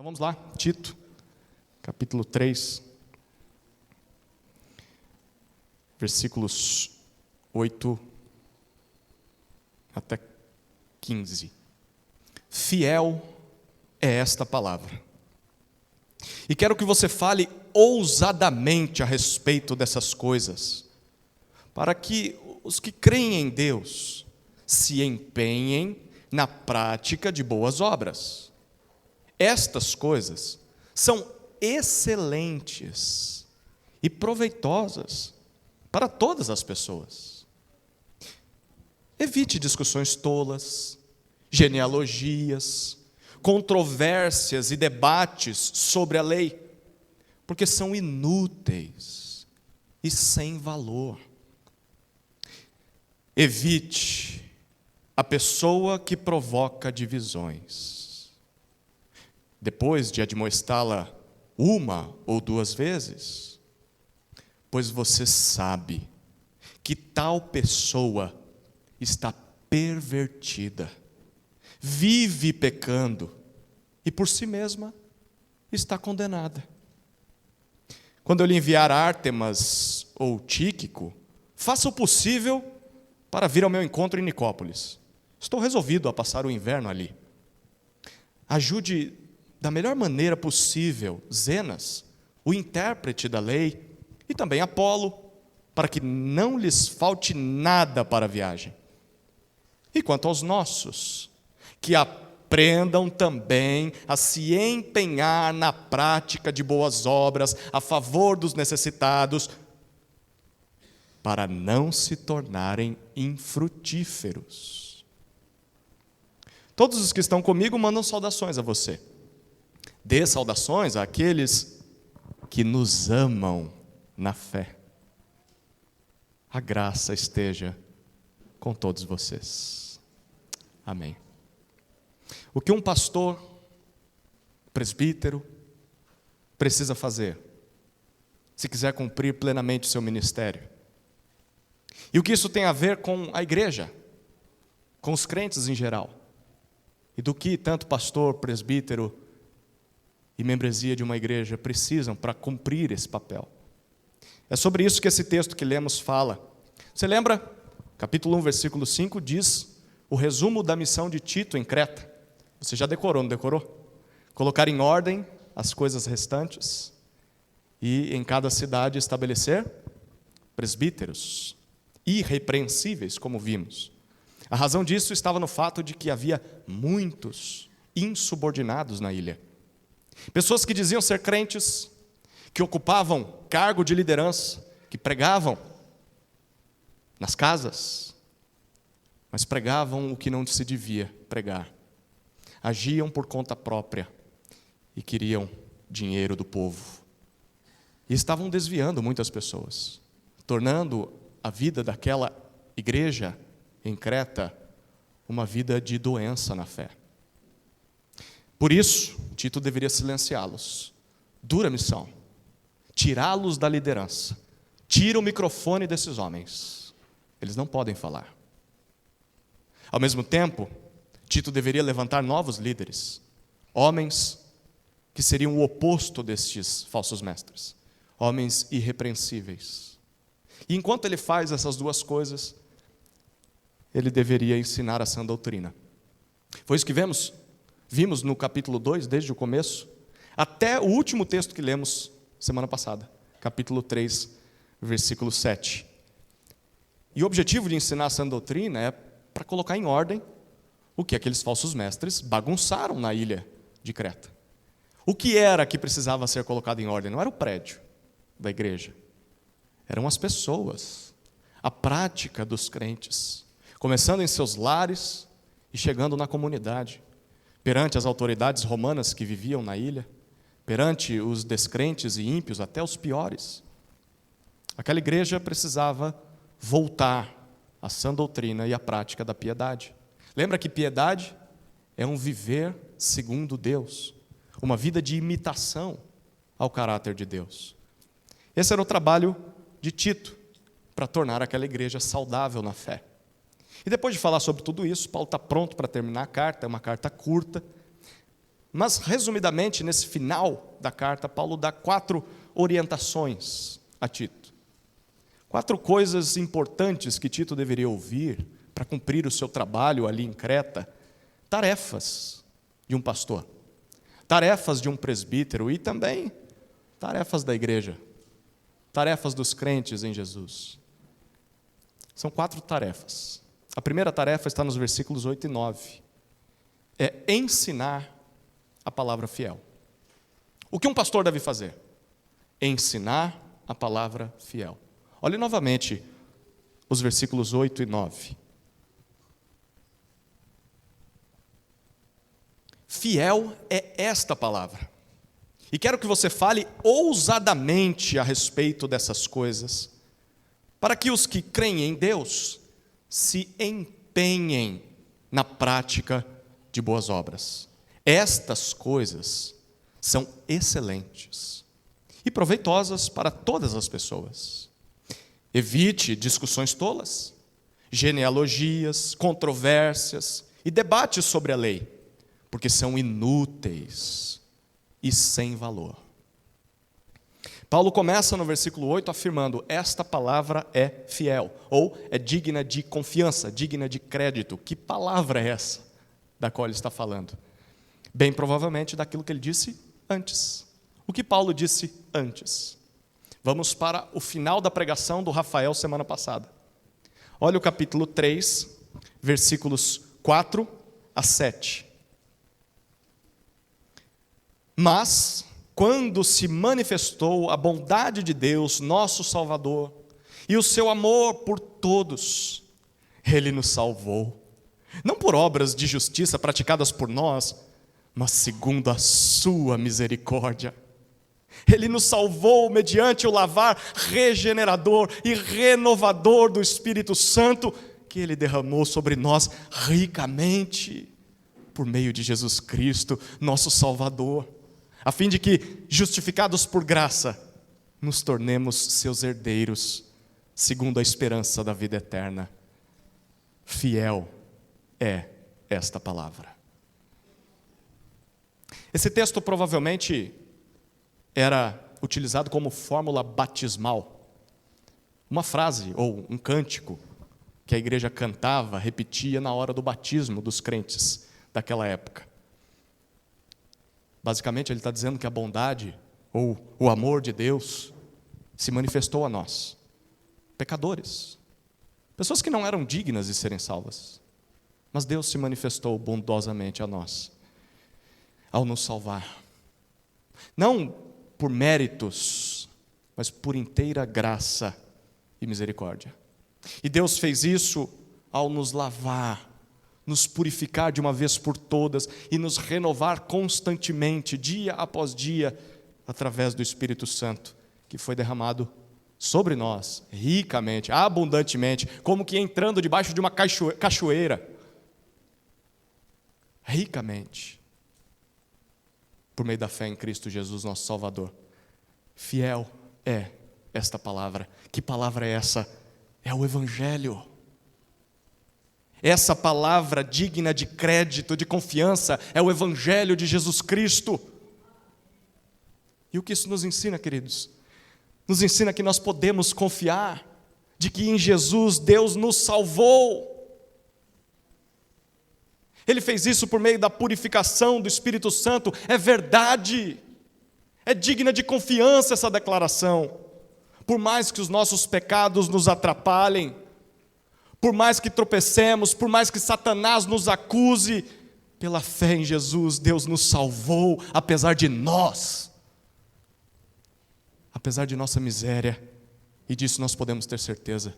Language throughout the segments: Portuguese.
Então vamos lá, Tito, capítulo 3, versículos 8 até 15. Fiel é esta palavra. E quero que você fale ousadamente a respeito dessas coisas, para que os que creem em Deus se empenhem na prática de boas obras. Estas coisas são excelentes e proveitosas para todas as pessoas. Evite discussões tolas, genealogias, controvérsias e debates sobre a lei, porque são inúteis e sem valor. Evite a pessoa que provoca divisões. Depois de admoestá-la uma ou duas vezes, pois você sabe que tal pessoa está pervertida, vive pecando e por si mesma está condenada. Quando eu lhe enviar Ártemas ou Tíquico, faça o possível para vir ao meu encontro em Nicópolis. Estou resolvido a passar o inverno ali. Ajude da melhor maneira possível Zenas, o intérprete da lei, e também Apolo, para que não lhes falte nada para a viagem. E quanto aos nossos, que aprendam também a se empenhar na prática de boas obras a favor dos necessitados, para não se tornarem infrutíferos. Todos os que estão comigo mandam saudações a você. Dê saudações àqueles que nos amam na fé. A graça esteja com todos vocês. Amém. O que um pastor, presbítero, precisa fazer, se quiser cumprir plenamente o seu ministério? E o que isso tem a ver com a igreja, com os crentes em geral? E do que tanto pastor, presbítero e membresia de uma igreja precisam para cumprir esse papel? É sobre isso que esse texto que lemos fala. Você lembra? Capítulo 1, versículo 5 diz o resumo da missão de Tito em Creta. Você já decorou, não decorou? Colocar em ordem as coisas restantes e em cada cidade estabelecer presbíteros irrepreensíveis, como vimos. A razão disso estava no fato de que havia muitos insubordinados na ilha. Pessoas que diziam ser crentes, que ocupavam cargo de liderança, que pregavam nas casas, mas pregavam o que não se devia pregar. Agiam por conta própria e queriam dinheiro do povo. E estavam desviando muitas pessoas, tornando a vida daquela igreja em Creta uma vida de doença na fé. Por isso, Tito deveria silenciá-los. Dura missão. Tirá-los da liderança. Tira o microfone desses homens. Eles não podem falar. Ao mesmo tempo, Tito deveria levantar novos líderes. Homens que seriam o oposto destes falsos mestres. Homens irrepreensíveis. E enquanto ele faz essas duas coisas, ele deveria ensinar a sã doutrina. Foi isso que vimos no capítulo 2, desde o começo, até o último texto que lemos semana passada, capítulo 3, versículo 7. E o objetivo de ensinar a sã doutrina é para colocar em ordem o que aqueles falsos mestres bagunçaram na ilha de Creta. O que era que precisava ser colocado em ordem? Não era o prédio da igreja, eram as pessoas, a prática dos crentes, começando em seus lares e chegando na comunidade, perante as autoridades romanas que viviam na ilha, perante os descrentes e ímpios, até os piores. Aquela igreja precisava voltar à sã doutrina e à prática da piedade. Lembra que piedade é um viver segundo Deus, uma vida de imitação ao caráter de Deus. Esse era o trabalho de Tito, para tornar aquela igreja saudável na fé. E depois de falar sobre tudo isso, Paulo está pronto para terminar a carta, é uma carta curta, Mas, resumidamente, nesse final da carta, Paulo dá 4 orientações a Tito. 4 coisas importantes que Tito deveria ouvir para cumprir o seu trabalho ali em Creta. Tarefas de um pastor, tarefas de um presbítero e também tarefas da igreja, tarefas dos crentes em Jesus. São 4 tarefas. A primeira tarefa está nos versículos 8 e 9. É ensinar a palavra fiel. O que um pastor deve fazer? Ensinar a palavra fiel. Olhe novamente os versículos 8 e 9. Fiel é esta palavra. E quero que você fale ousadamente a respeito dessas coisas, para que os que creem em Deus se empenhem na prática de boas obras. Estas coisas são excelentes e proveitosas para todas as pessoas. Evite discussões tolas, genealogias, controvérsias e debates sobre a lei, porque são inúteis e sem valor. Paulo começa no versículo 8 afirmando: esta palavra é fiel, ou é digna de confiança, digna de crédito. Que palavra é essa da qual ele está falando? Bem provavelmente daquilo que ele disse antes. O que Paulo disse antes? Vamos para o final da pregação do Rafael semana passada. Olha o capítulo 3, versículos 4 a 7. Mas, quando se manifestou a bondade de Deus, nosso Salvador, e o seu amor por todos, Ele nos salvou, não por obras de justiça praticadas por nós, mas segundo a sua misericórdia. Ele nos salvou mediante o lavar regenerador e renovador do Espírito Santo, que Ele derramou sobre nós ricamente, por meio de Jesus Cristo, nosso Salvador, a fim de que, justificados por graça, nos tornemos seus herdeiros, segundo a esperança da vida eterna. Fiel é esta palavra. Esse texto provavelmente era utilizado como fórmula batismal. Uma frase ou um cântico que a igreja cantava, repetia na hora do batismo dos crentes daquela época. Basicamente, ele está dizendo que a bondade ou o amor de Deus se manifestou a nós, pecadores, pessoas que não eram dignas de serem salvas, mas Deus se manifestou bondosamente a nós, ao nos salvar, não por méritos, mas por inteira graça e misericórdia. E Deus fez isso ao nos lavar, nos purificar de uma vez por todas e nos renovar constantemente, dia após dia, através do Espírito Santo, que foi derramado sobre nós, ricamente, abundantemente, como que entrando debaixo de uma cachoeira, ricamente, por meio da fé em Cristo Jesus, nosso Salvador. Fiel é esta palavra. Que palavra é essa? É o Evangelho. Essa palavra digna de crédito, de confiança, é o Evangelho de Jesus Cristo. E o que isso nos ensina, queridos? Nos ensina que nós podemos confiar de que em Jesus Deus nos salvou. Ele fez isso por meio da purificação do Espírito Santo. É verdade. É digna de confiança essa declaração. Por mais que os nossos pecados nos atrapalhem, por mais que tropecemos, por mais que Satanás nos acuse, pela fé em Jesus, Deus nos salvou, apesar de nós, apesar de nossa miséria, e disso nós podemos ter certeza.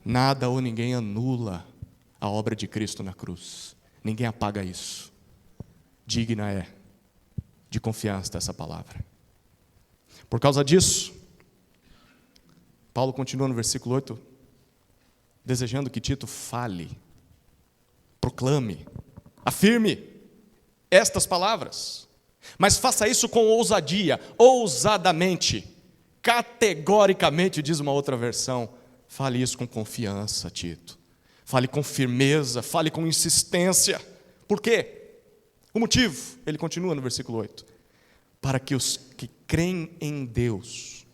Nada ou ninguém anula a obra de Cristo na cruz, ninguém apaga isso. Digna é de confiança essa palavra. Por causa disso, Paulo continua no versículo 8, desejando que Tito fale, proclame, afirme estas palavras, mas faça isso com ousadia, ousadamente, categoricamente, diz uma outra versão. Fale isso com confiança, Tito. Fale com firmeza, fale com insistência. Por quê? O motivo, ele continua no versículo 8, para que os que creem em Deus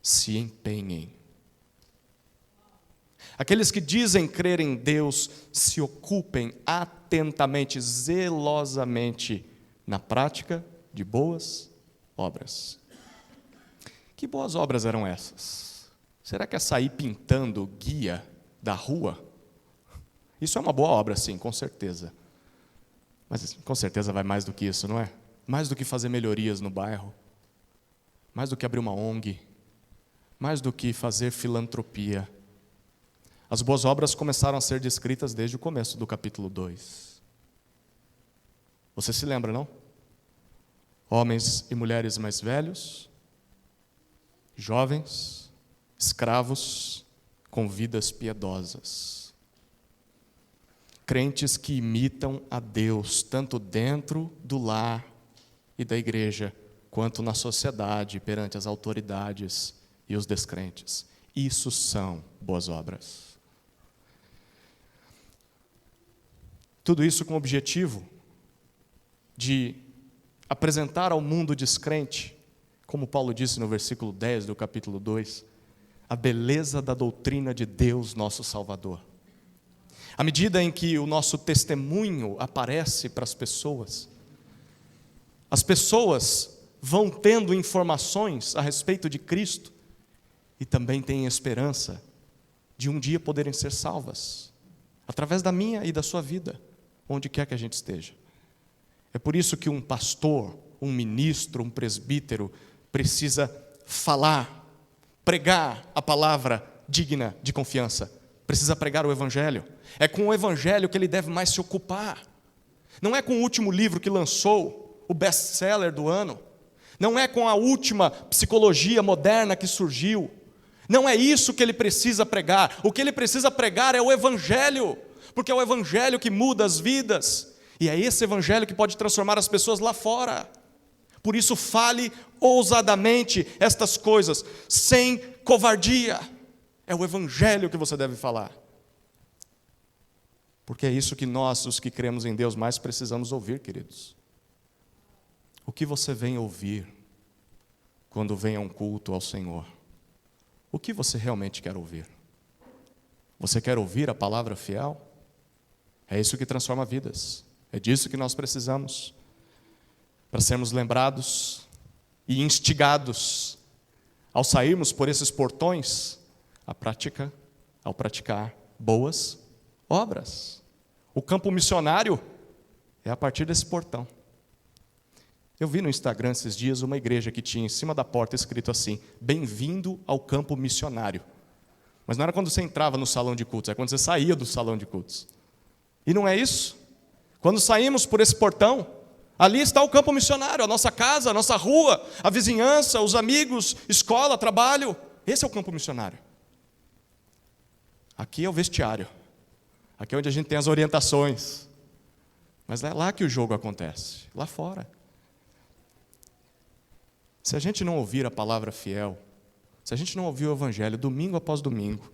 se empenhem. Aqueles que dizem crer em Deus se ocupem atentamente, zelosamente na prática de boas obras. Que boas obras eram essas? Será que é sair pintando guia da rua? Isso é uma boa obra, sim, com certeza. Mas com certeza vai mais do que isso, não é? Mais do que fazer melhorias no bairro, mais do que abrir uma ONG, mais do que fazer filantropia. As boas obras começaram a ser descritas desde o começo do capítulo 2. Você se lembra, não? Homens e mulheres mais velhos, jovens, escravos, com vidas piedosas. Crentes que imitam a Deus, tanto dentro do lar e da igreja, quanto na sociedade, perante as autoridades e os descrentes. Isso são boas obras. Tudo isso com o objetivo de apresentar ao mundo descrente, como Paulo disse no versículo 10 do capítulo 2, a beleza da doutrina de Deus, nosso Salvador. À medida em que o nosso testemunho aparece para as pessoas vão tendo informações a respeito de Cristo e também têm esperança de um dia poderem ser salvas, através da minha e da sua vida, onde quer que a gente esteja. É por isso que um pastor, um ministro, um presbítero precisa falar, pregar a palavra digna de confiança, precisa pregar o Evangelho. É com o Evangelho que ele deve mais se ocupar. Não é com o último livro que lançou, o best-seller do ano. Não é com a última psicologia moderna que surgiu. Não é isso que ele precisa pregar. O que ele precisa pregar é o Evangelho, porque é o Evangelho que muda as vidas. E é esse Evangelho que pode transformar as pessoas lá fora. Por isso, fale ousadamente estas coisas, sem covardia. É o Evangelho que você deve falar. Porque é isso que nós, os que cremos em Deus, mais precisamos ouvir, queridos. O que você vem ouvir quando vem a um culto ao Senhor? O que você realmente quer ouvir? Você quer ouvir a palavra fiel? É isso que transforma vidas. É disso que nós precisamos, para sermos lembrados e instigados, ao sairmos por esses portões, ao praticar boas obras. O campo missionário é a partir desse portão. Eu vi no Instagram esses dias uma igreja que tinha em cima da porta escrito assim: bem-vindo ao campo missionário. Mas não era quando você entrava no salão de cultos, é quando você saía do salão de cultos. E não é isso? Quando saímos por esse portão, ali está o campo missionário, a nossa casa, a nossa rua, a vizinhança, os amigos, escola, trabalho. Esse é o campo missionário. Aqui é o vestiário. Aqui é onde a gente tem as orientações. Mas é lá que o jogo acontece, lá fora. Se a gente não ouvir a palavra fiel, se a gente não ouvir o Evangelho domingo após domingo,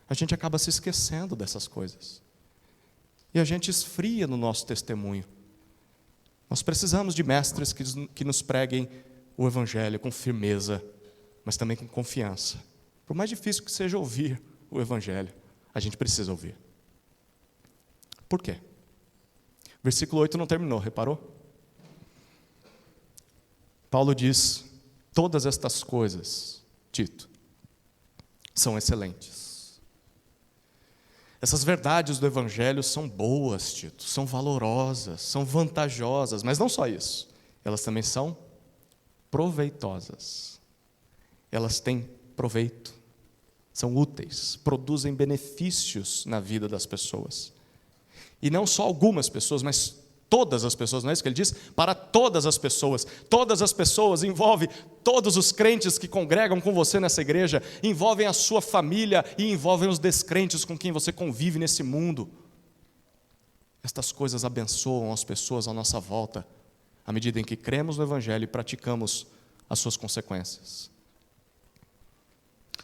a gente acaba se esquecendo dessas coisas. E a gente esfria no nosso testemunho. Nós precisamos de mestres que nos preguem o Evangelho com firmeza, mas também com confiança. Por mais difícil que seja ouvir o Evangelho, a gente precisa ouvir. Por quê? Versículo 8 não terminou, reparou? Paulo diz: todas estas coisas, Tito, são excelentes. Essas verdades do Evangelho são boas, Tito, são valorosas, são vantajosas, mas não só isso, elas também são proveitosas. Elas têm proveito, são úteis, produzem benefícios na vida das pessoas. E não só algumas pessoas, mas todas as pessoas, não é isso que ele diz? Para todas as pessoas. Todas as pessoas, envolve todos os crentes que congregam com você nessa igreja, envolvem a sua família e envolvem os descrentes com quem você convive nesse mundo. Estas coisas abençoam as pessoas à nossa volta, à medida em que cremos no Evangelho e praticamos as suas consequências.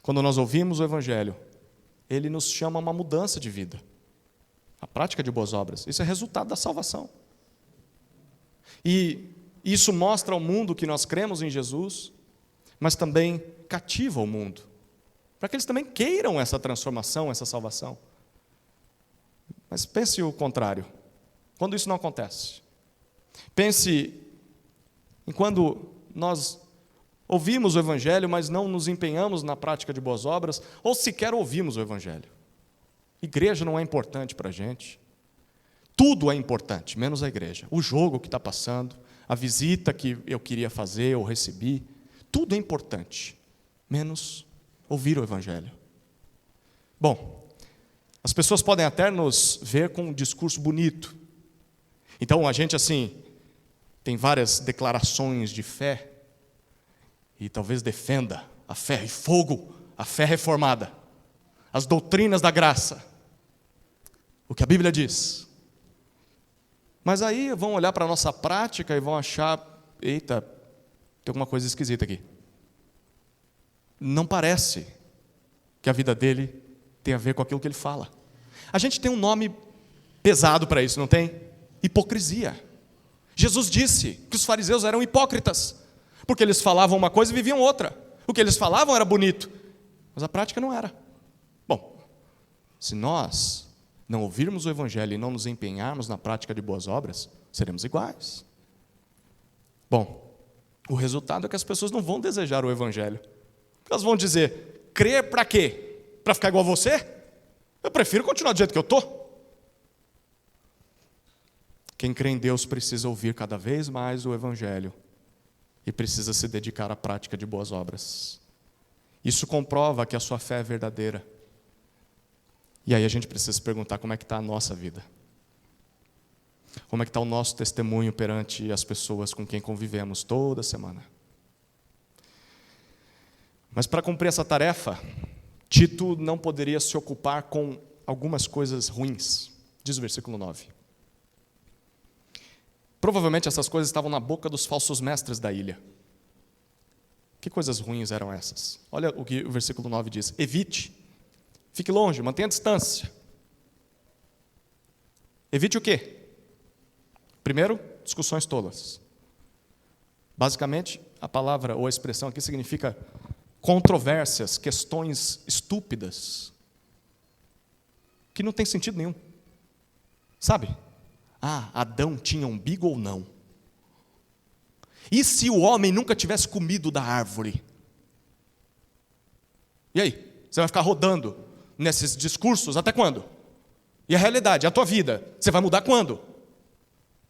Quando nós ouvimos o Evangelho, ele nos chama a uma mudança de vida. A prática de boas obras, isso é resultado da salvação. E isso mostra ao mundo que nós cremos em Jesus, mas também cativa o mundo, para que eles também queiram essa transformação, essa salvação. Mas pense o contrário, quando isso não acontece. Pense em quando nós ouvimos o Evangelho, mas não nos empenhamos na prática de boas obras, ou sequer ouvimos o Evangelho. Igreja não é importante para a gente. Tudo é importante, menos a igreja. O jogo que está passando, a visita que eu queria fazer ou recebi, tudo é importante, menos ouvir o Evangelho. Bom, as pessoas podem até nos ver com um discurso bonito. Então a gente assim, tem várias declarações de fé, e talvez defenda a fé e fogo, a fé reformada, as doutrinas da graça, o que a Bíblia diz. Mas aí vão olhar para a nossa prática e vão achar, eita, tem alguma coisa esquisita aqui. Não parece que a vida dele tem a ver com aquilo que ele fala. A gente tem um nome pesado para isso, não tem? Hipocrisia. Jesus disse que os fariseus eram hipócritas, porque eles falavam uma coisa e viviam outra. O que eles falavam era bonito, mas a prática não era. Bom, se nós não ouvirmos o Evangelho e não nos empenharmos na prática de boas obras, seremos iguais. Bom, o resultado é que as pessoas não vão desejar o Evangelho. Elas vão dizer, crer para quê? Para ficar igual a você? Eu prefiro continuar do jeito que eu estou. Quem crê em Deus precisa ouvir cada vez mais o Evangelho e precisa se dedicar à prática de boas obras. Isso comprova que a sua fé é verdadeira. E aí a gente precisa se perguntar como é que está a nossa vida. Como é que está o nosso testemunho perante as pessoas com quem convivemos toda semana. Mas para cumprir essa tarefa, Tito não poderia se ocupar com algumas coisas ruins. Diz o versículo 9. Provavelmente essas coisas estavam na boca dos falsos mestres da ilha. Que coisas ruins eram essas? Olha o que o versículo 9 diz. Evite, fique longe, mantenha a distância. Evite o quê? Primeiro, discussões tolas. Basicamente, a palavra ou a expressão aqui significa controvérsias, questões estúpidas, que não tem sentido nenhum. Sabe? Adão tinha umbigo ou não? E se o homem nunca tivesse comido da árvore? E aí? Você vai ficar rodando nesses discursos até quando? E a realidade, a tua vida, você vai mudar quando?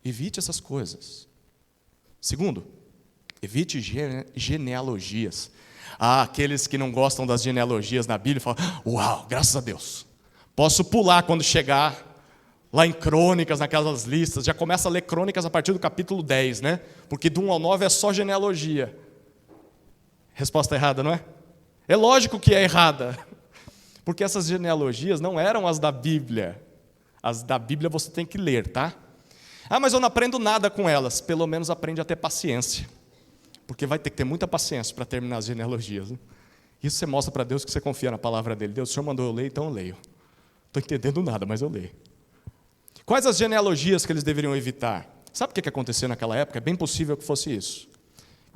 Evite essas coisas. Segundo, evite genealogias. Aqueles que não gostam das genealogias na Bíblia falam, uau, graças a Deus. Posso pular quando chegar lá em Crônicas, naquelas listas, já começa a ler Crônicas a partir do capítulo 10, né? Porque do 1 ao 9 é só genealogia. Resposta errada, não é? É lógico que é errada. Porque essas genealogias não eram as da Bíblia. As da Bíblia você tem que ler, tá? Mas eu não aprendo nada com elas. Pelo menos aprende a ter paciência. Porque vai ter que ter muita paciência para terminar as genealogias. Né? Isso você mostra para Deus que você confia na palavra dele. Deus, o Senhor mandou eu ler, então eu leio. Estou entendendo nada, mas eu leio. Quais as genealogias que eles deveriam evitar? Sabe o que acontecia naquela época? É bem possível que fosse isso.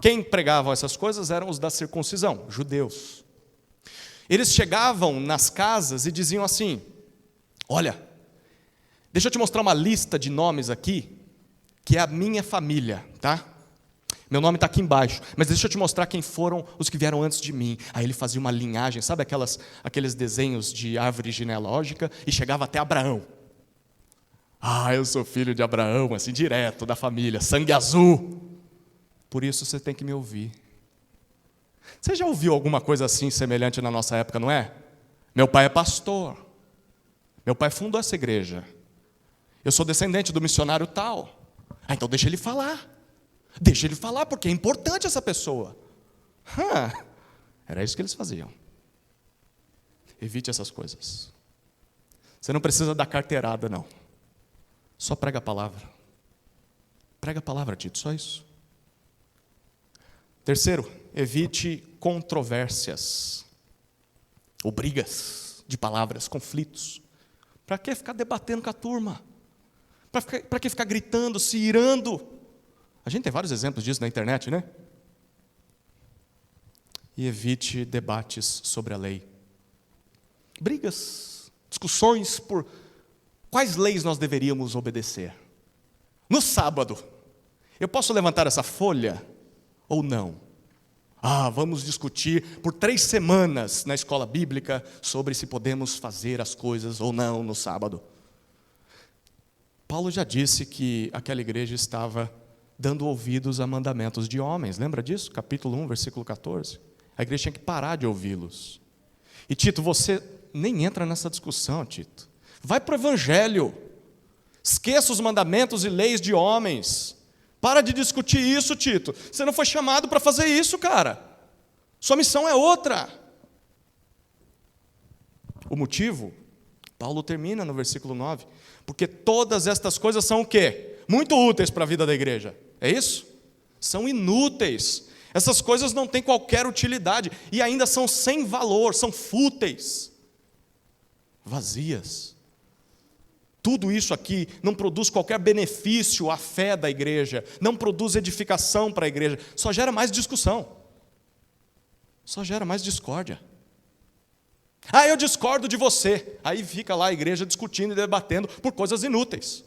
Quem pregava essas coisas eram os da circuncisão, judeus. Eles chegavam nas casas e diziam assim, olha, deixa eu te mostrar uma lista de nomes aqui, que é a minha família, tá? Meu nome está aqui embaixo, mas deixa eu te mostrar quem foram os que vieram antes de mim. Aí ele fazia uma linhagem, sabe aqueles desenhos de árvore genealógica, e chegava até Abraão. Eu sou filho de Abraão, assim, direto da família, sangue azul. Por isso você tem que me ouvir. Você já ouviu alguma coisa assim, semelhante na nossa época, não é? Meu pai é pastor. Meu pai fundou essa igreja. Eu sou descendente do missionário tal. Então deixa ele falar. Deixa ele falar, porque é importante essa pessoa. Era isso que eles faziam. Evite essas coisas. Você não precisa dar carteirada, não. Só prega a palavra. Prega a palavra, Tito, só isso. Terceiro, evite controvérsias. Ou brigas de palavras, conflitos. Para que ficar debatendo com a turma? Para que ficar gritando, se irando? A gente tem vários exemplos disso na internet, né? E evite debates sobre a lei. Brigas, discussões por quais leis nós deveríamos obedecer. No sábado, eu posso levantar essa folha ou não? Vamos discutir por 3 semanas na escola bíblica sobre se podemos fazer as coisas ou não no sábado. Paulo já disse que aquela igreja estava dando ouvidos a mandamentos de homens. Lembra disso? Capítulo 1, versículo 14. A igreja tinha que parar de ouvi-los. E Tito, você nem entra nessa discussão, Tito. Vai para o evangelho. Esqueça os mandamentos e leis de homens. Para de discutir isso, Tito. Você não foi chamado para fazer isso, cara. Sua missão é outra. O motivo, Paulo termina no versículo 9. Porque todas estas coisas são o quê? Muito úteis para a vida da igreja. É isso? São inúteis. Essas coisas não têm qualquer utilidade. E ainda são sem valor, são fúteis. Vazias. Tudo isso aqui não produz qualquer benefício à fé da igreja, não produz edificação para a igreja, só gera mais discussão, só gera mais discórdia. Eu discordo de você. Aí fica lá a igreja discutindo e debatendo por coisas inúteis.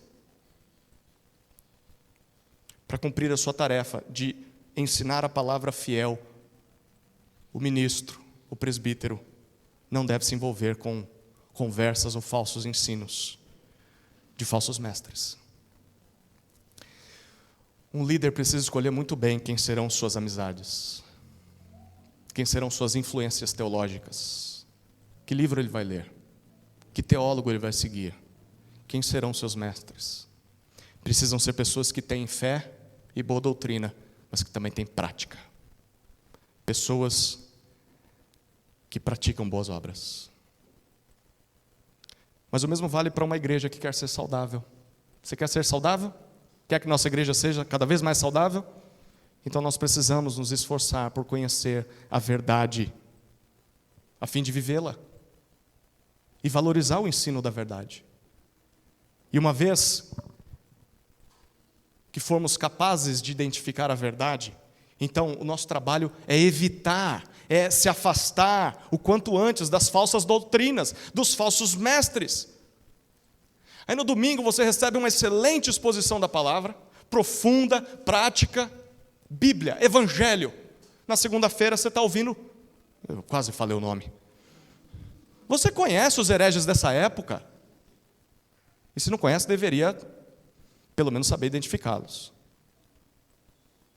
Para cumprir a sua tarefa de ensinar a palavra fiel, o ministro, o presbítero, não deve se envolver com conversas ou falsos ensinos de falsos mestres. Um líder precisa escolher muito bem quem serão suas amizades, quem serão suas influências teológicas, que livro ele vai ler, que teólogo ele vai seguir, quem serão seus mestres. Precisam ser pessoas que têm fé e boa doutrina, mas que também têm prática. Pessoas que praticam boas obras. Mas o mesmo vale para uma igreja que quer ser saudável. Você quer ser saudável? Quer que nossa igreja seja cada vez mais saudável? Então nós precisamos nos esforçar por conhecer a verdade, a fim de vivê-la e valorizar o ensino da verdade. E uma vez que formos capazes de identificar a verdade, então o nosso trabalho é evitar, é se afastar o quanto antes das falsas doutrinas, dos falsos mestres. Aí no domingo você recebe uma excelente exposição da palavra, profunda, prática, Bíblia, Evangelho. Na segunda-feira você está ouvindo, eu quase falei o nome. Você conhece os hereges dessa época? E se não conhece, deveria pelo menos saber identificá-los.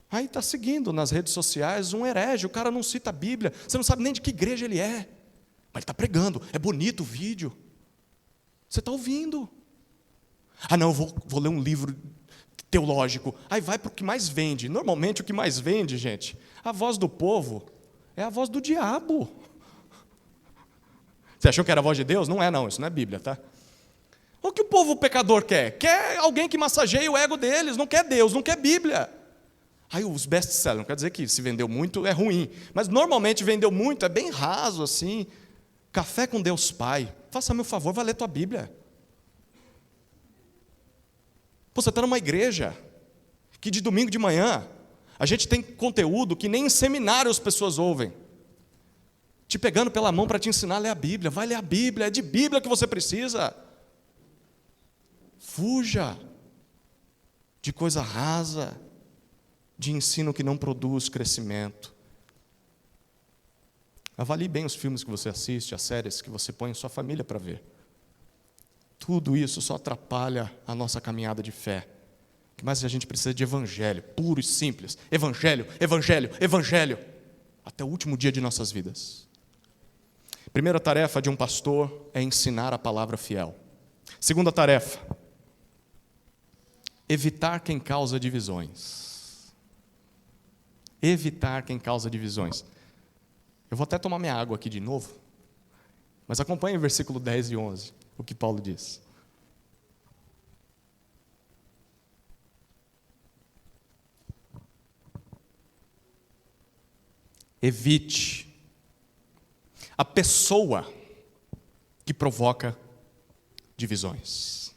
Aí está seguindo nas redes sociais um herege, o cara não cita a Bíblia, você não sabe nem de que igreja ele é, mas ele está pregando, é bonito o vídeo, você está ouvindo. Não, eu vou ler um livro teológico. Aí vai para o que mais vende. Normalmente o que mais vende, gente, a voz do povo é a voz do diabo. Você achou que era a voz de Deus? Não é não, isso não é Bíblia, tá? O que o povo pecador quer? Quer alguém que massageie o ego deles, não quer Deus, não quer Bíblia. Aí os best-sellers, não quer dizer que se vendeu muito é ruim, mas normalmente vendeu muito, é bem raso assim. Café com Deus Pai, faça-me o favor, vai ler tua Bíblia. Você está numa igreja que de domingo de manhã a gente tem conteúdo que nem em seminário as pessoas ouvem, te pegando pela mão para te ensinar a ler a Bíblia. Vai ler a Bíblia, é de Bíblia que você precisa. Fuja de coisa rasa, de ensino que não produz crescimento. Avalie bem os filmes que você assiste, as séries que você põe em sua família para ver. Tudo isso só atrapalha a nossa caminhada de fé. Mas a gente precisa de evangelho, puro e simples. Evangelho, evangelho, evangelho. Até o último dia de nossas vidas. Primeira tarefa de um pastor é ensinar a palavra fiel. Segunda tarefa, evitar quem causa divisões. Evitar quem causa divisões. Eu vou até tomar minha água aqui de novo, mas acompanhe o versículo 10 e 11, o que Paulo diz. Evite a pessoa que provoca divisões.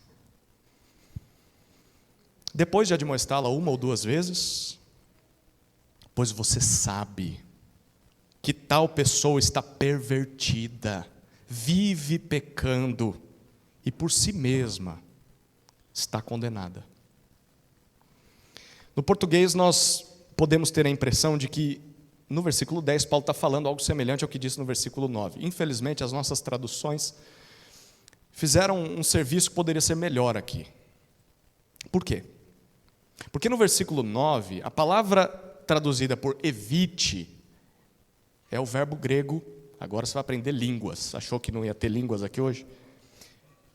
Depois de admoestá-la uma ou duas vezes, pois você sabe que tal pessoa está pervertida, vive pecando e por si mesma está condenada. No português nós podemos ter a impressão de que no versículo 10 Paulo está falando algo semelhante ao que disse no versículo 9. Infelizmente as nossas traduções fizeram um serviço que poderia ser melhor aqui. Por quê? Porque no versículo 9, a palavra traduzida por evite é o verbo grego, agora você vai aprender línguas. Achou que não ia ter línguas aqui hoje?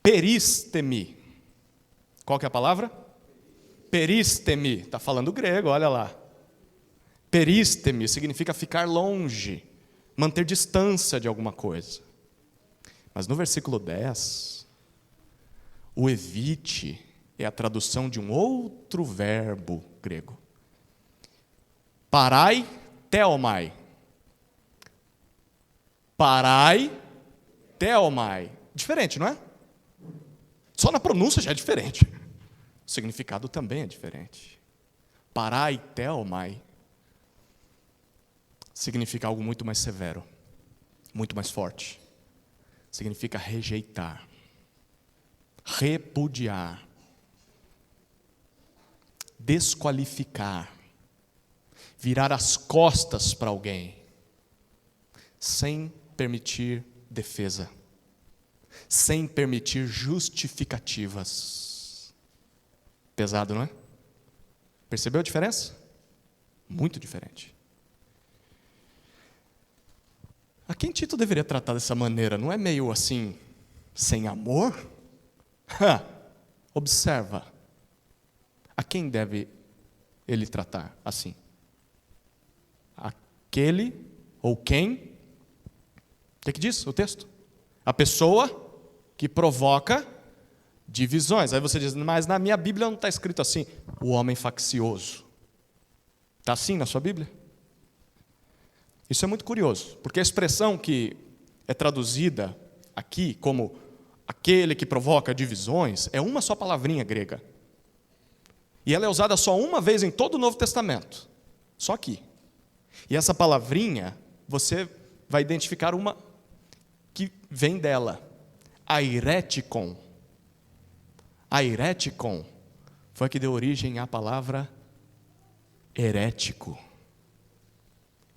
Peristemi. Qual que é a palavra? Peristemi. Está falando grego, olha lá. Peristemi significa ficar longe, manter distância de alguma coisa. Mas no versículo 10, o evite é a tradução de um outro verbo grego. Parai theomai. Parai theomai. Diferente, não é? Só na pronúncia já é diferente. O significado também é diferente. Parai theomai significa algo muito mais severo, muito mais forte. Significa rejeitar, repudiar, desqualificar, virar as costas para alguém, sem permitir defesa, sem permitir justificativas. Pesado, não é? Percebeu a diferença? Muito diferente. A quem Tito deveria tratar dessa maneira? Não é meio assim, sem amor? Observa. A quem deve ele tratar assim? Aquele ou quem? O que diz o texto? A pessoa que provoca divisões. Aí você diz, mas na minha Bíblia não está escrito assim, o homem faccioso. Está assim na sua Bíblia? Isso é muito curioso, porque a expressão que é traduzida aqui como aquele que provoca divisões é uma só palavrinha grega. E ela é usada só uma vez em todo o Novo Testamento. Só aqui. E essa palavrinha, você vai identificar uma que vem dela. Airetikon. Airetikon foi a que deu origem à palavra herético.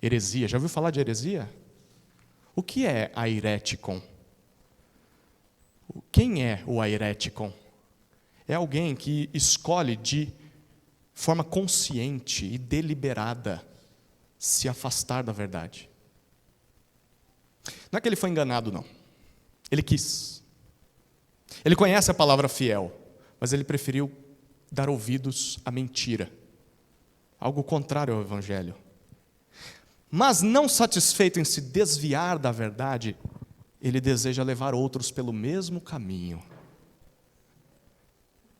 Heresia. Já ouviu falar de heresia? O que é airetikon? Quem é o airetikon? É alguém que escolhe de forma consciente e deliberada se afastar da verdade. Não é que ele foi enganado, não. Ele quis. Ele conhece a palavra fiel, mas ele preferiu dar ouvidos à mentira. Algo contrário ao evangelho. Mas não satisfeito em se desviar da verdade, ele deseja levar outros pelo mesmo caminho,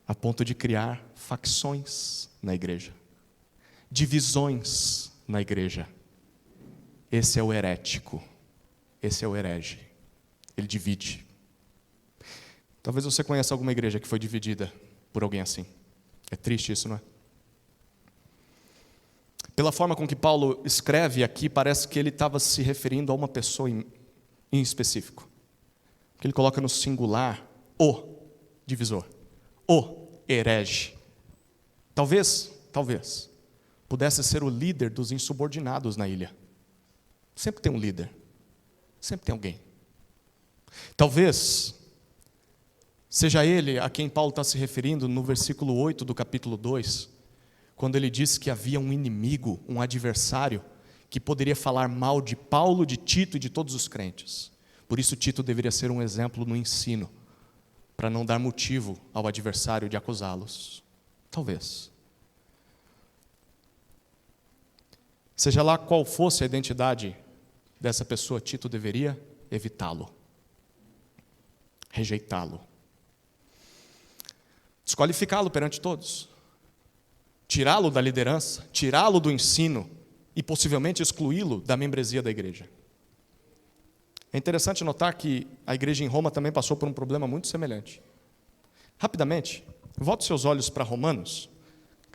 a ponto de criar facções na igreja, divisões na igreja. Esse é o herético, esse é o herege. Ele divide. Talvez você conheça alguma igreja que foi dividida por alguém assim. É triste isso, não é? Pela forma com que Paulo escreve aqui, parece que ele estava se referindo a uma pessoa em específico. Que ele coloca no singular, o divisor, o herege. Talvez, pudesse ser o líder dos insubordinados na ilha. Sempre tem um líder, sempre tem alguém. Talvez seja ele a quem Paulo está se referindo no versículo 8 do capítulo 2, quando ele diz que havia um inimigo, um adversário, que poderia falar mal de Paulo, de Tito e de todos os crentes. Por isso Tito deveria ser um exemplo no ensino, para não dar motivo ao adversário de acusá-los. Talvez. Seja lá qual fosse a identidade dessa pessoa, Tito deveria evitá-lo, rejeitá-lo, desqualificá-lo perante todos, tirá-lo da liderança, tirá-lo do ensino e possivelmente excluí-lo da membresia da igreja. É interessante notar que a igreja em Roma também passou por um problema muito semelhante. Rapidamente, volte seus olhos para Romanos,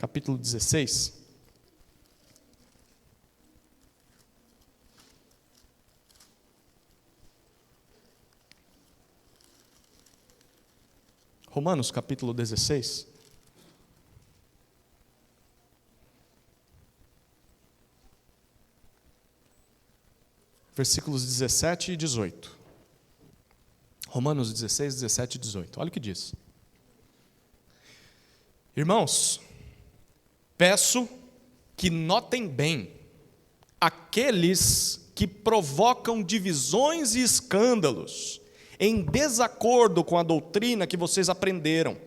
capítulo 16. Romanos, capítulo 16. Versículos 17 e 18. Romanos 16, 17 e 18. Olha o que diz. Irmãos, peço que notem bem aqueles que provocam divisões e escândalos em desacordo com a doutrina que vocês aprenderam.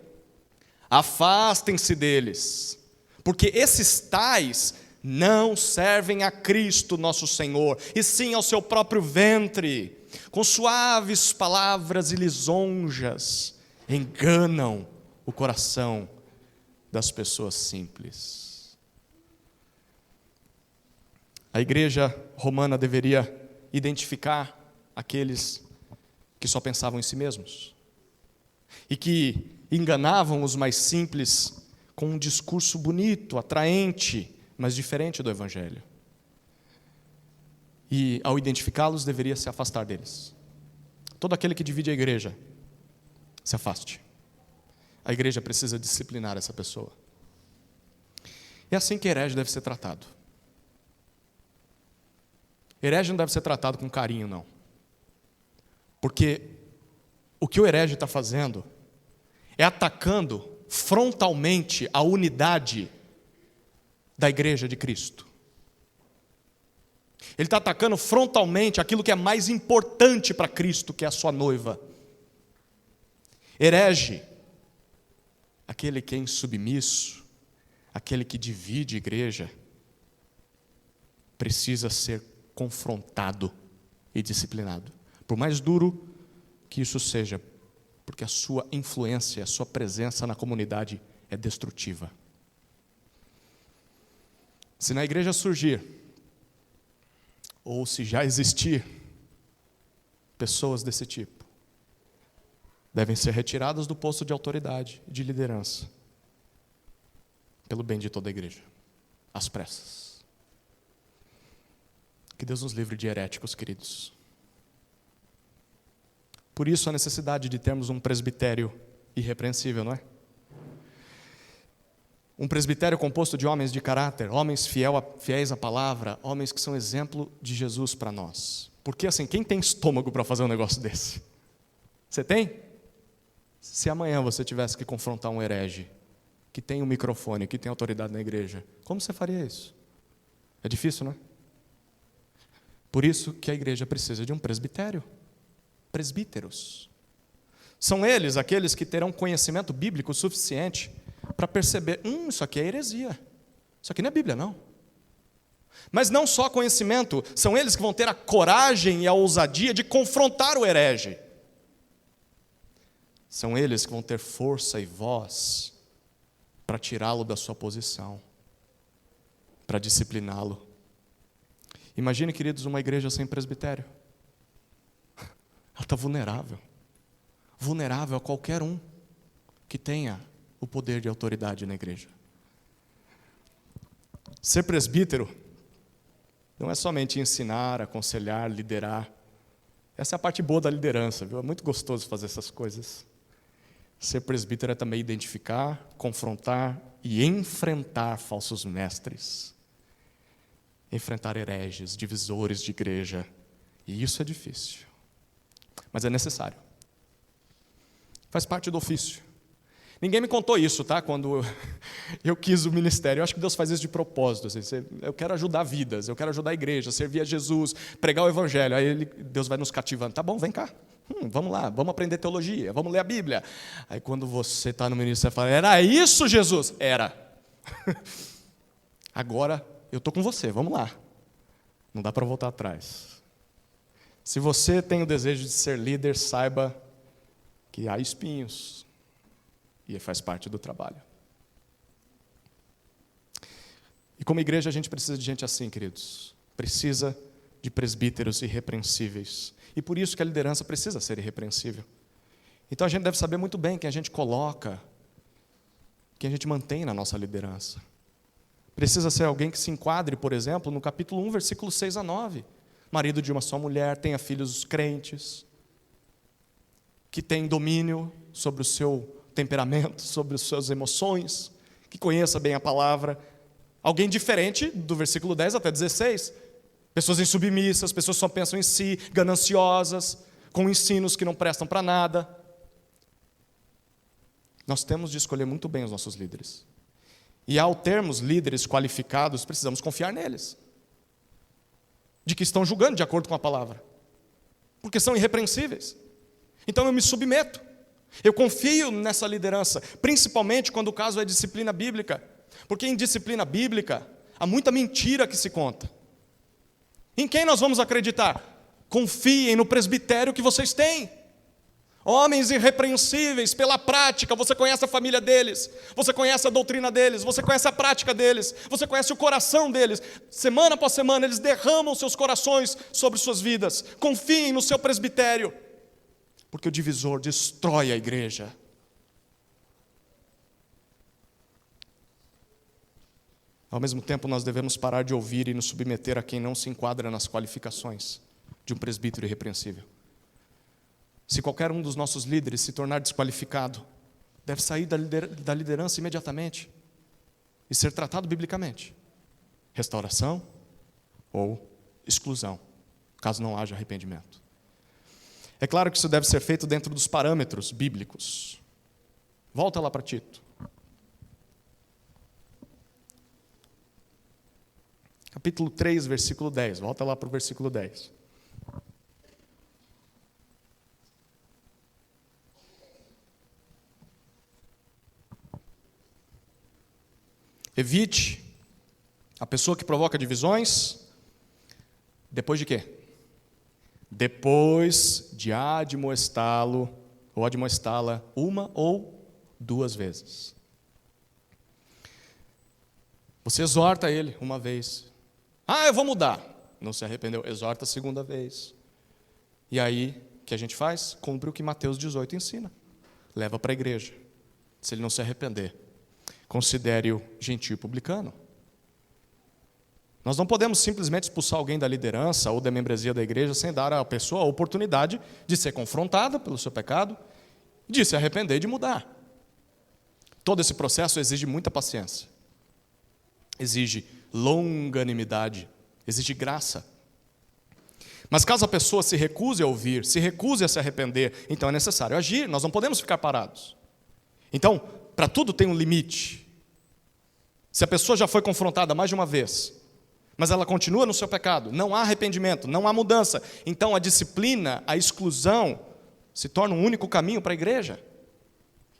Afastem-se deles, porque esses tais não servem a Cristo nosso Senhor, e sim ao seu próprio ventre. Com suaves palavras e lisonjas, enganam o coração das pessoas simples. A igreja romana deveria identificar aqueles que só pensavam em si mesmos e que enganavam os mais simples com um discurso bonito, atraente, mas diferente do Evangelho. E, ao identificá-los, deveria se afastar deles. Todo aquele que divide a igreja, se afaste. A igreja precisa disciplinar essa pessoa. É assim que herege deve ser tratado. Herege não deve ser tratado com carinho, não. Porque o que o herege está fazendo é atacando frontalmente a unidade da igreja de Cristo. Ele está atacando frontalmente aquilo que é mais importante para Cristo, que é a sua noiva. Herege, aquele que é insubmisso, aquele que divide a igreja, precisa ser confrontado e disciplinado. Por mais duro que isso seja, porque a sua influência, a sua presença na comunidade é destrutiva. Se na igreja surgir, ou se já existir, pessoas desse tipo, devem ser retiradas do posto de autoridade e de liderança, pelo bem de toda a igreja, às pressas. Que Deus nos livre de heréticos, queridos. Por isso a necessidade de termos um presbitério irrepreensível, não é? Um presbitério composto de homens de caráter, homens fiéis à palavra, homens que são exemplo de Jesus para nós. Porque assim, quem tem estômago para fazer um negócio desse? Você tem? Se amanhã você tivesse que confrontar um herege, que tem um microfone, que tem autoridade na igreja, como você faria isso? É difícil, não é? Por isso que a igreja precisa de um presbitério. Presbíteros. São eles aqueles que terão conhecimento bíblico suficiente para perceber, isso aqui é heresia. Isso aqui não é Bíblia, não. Mas não só conhecimento, são eles que vão ter a coragem e a ousadia de confrontar o herege. São eles que vão ter força e voz para tirá-lo da sua posição, para discipliná-lo. Imagine, queridos, uma igreja sem presbitério. Ela está vulnerável. Vulnerável a qualquer um que tenha o poder de autoridade na igreja. Ser presbítero não é somente ensinar, aconselhar, liderar. Essa é a parte boa da liderança, viu? É muito gostoso fazer essas coisas. Ser presbítero é também identificar, confrontar e enfrentar falsos mestres. Enfrentar hereges, divisores de igreja. E isso é difícil. Mas é necessário. Faz parte do ofício. Ninguém me contou isso, tá? Quando eu quis o ministério. Eu acho que Deus faz isso de propósito. Assim. Eu quero ajudar vidas, eu quero ajudar a igreja, servir a Jesus, pregar o evangelho. Aí Deus vai nos cativando. Tá bom, vem cá. Vamos lá, vamos aprender teologia, vamos ler a Bíblia. Aí quando você está no ministério, você fala, era isso, Jesus? Era. Agora eu estou com você, vamos lá. Não dá para voltar atrás. Se você tem o desejo de ser líder, saiba que há espinhos. E faz parte do trabalho. E como igreja a gente precisa de gente assim, queridos. Precisa de presbíteros irrepreensíveis. E por isso que a liderança precisa ser irrepreensível. Então a gente deve saber muito bem quem a gente coloca, quem a gente mantém na nossa liderança. Precisa ser alguém que se enquadre, por exemplo, no capítulo 1, versículos 6 a 9. Marido de uma só mulher, tenha filhos crentes, que tem domínio sobre o seu temperamento, sobre as suas emoções, que conheça bem a palavra. Alguém diferente do versículo 10 até 16. Pessoas insubmissas, pessoas que só pensam em si, gananciosas, com ensinos que não prestam para nada. Nós temos de escolher muito bem os nossos líderes. E ao termos líderes qualificados, precisamos confiar neles. De que estão julgando de acordo com a palavra. Porque são irrepreensíveis. Então eu me submeto. Eu confio nessa liderança, principalmente quando o caso é disciplina bíblica. Porque em disciplina bíblica, há muita mentira que se conta. Em quem nós vamos acreditar? Confiem no presbitério que vocês têm. Homens irrepreensíveis pela prática, você conhece a família deles, você conhece a doutrina deles, você conhece a prática deles, você conhece o coração deles. Semana após semana eles derramam seus corações sobre suas vidas. Confiem no seu presbitério, porque o divisor destrói a igreja. Ao mesmo tempo, nós devemos parar de ouvir e nos submeter a quem não se enquadra nas qualificações de um presbítero irrepreensível. Se qualquer um dos nossos líderes se tornar desqualificado, deve sair da liderança imediatamente e ser tratado biblicamente. Restauração ou exclusão, caso não haja arrependimento. É claro que isso deve ser feito dentro dos parâmetros bíblicos. Volta lá para Tito. Capítulo 3, versículo 10. Volta lá para o versículo 10. Evite a pessoa que provoca divisões, depois de quê? Depois de admoestá-lo, ou admoestá-la uma ou duas vezes. Você exorta ele uma vez. Eu vou mudar. Não se arrependeu, exorta a segunda vez. E aí, o que a gente faz? Cumpre o que Mateus 18 ensina. Leva para a igreja. Se ele não se arrepender, considere-o gentio e publicano. Nós não podemos simplesmente expulsar alguém da liderança ou da membresia da igreja sem dar à pessoa a oportunidade de ser confrontada pelo seu pecado, de se arrepender e de mudar. Todo esse processo exige muita paciência, exige longanimidade, exige graça. Mas caso a pessoa se recuse a ouvir, se recuse a se arrepender, então é necessário agir, nós não podemos ficar parados. Então, para tudo tem um limite. Se a pessoa já foi confrontada mais de uma vez, mas ela continua no seu pecado, não há arrependimento, não há mudança, então a disciplina, a exclusão, se torna um único caminho para a igreja.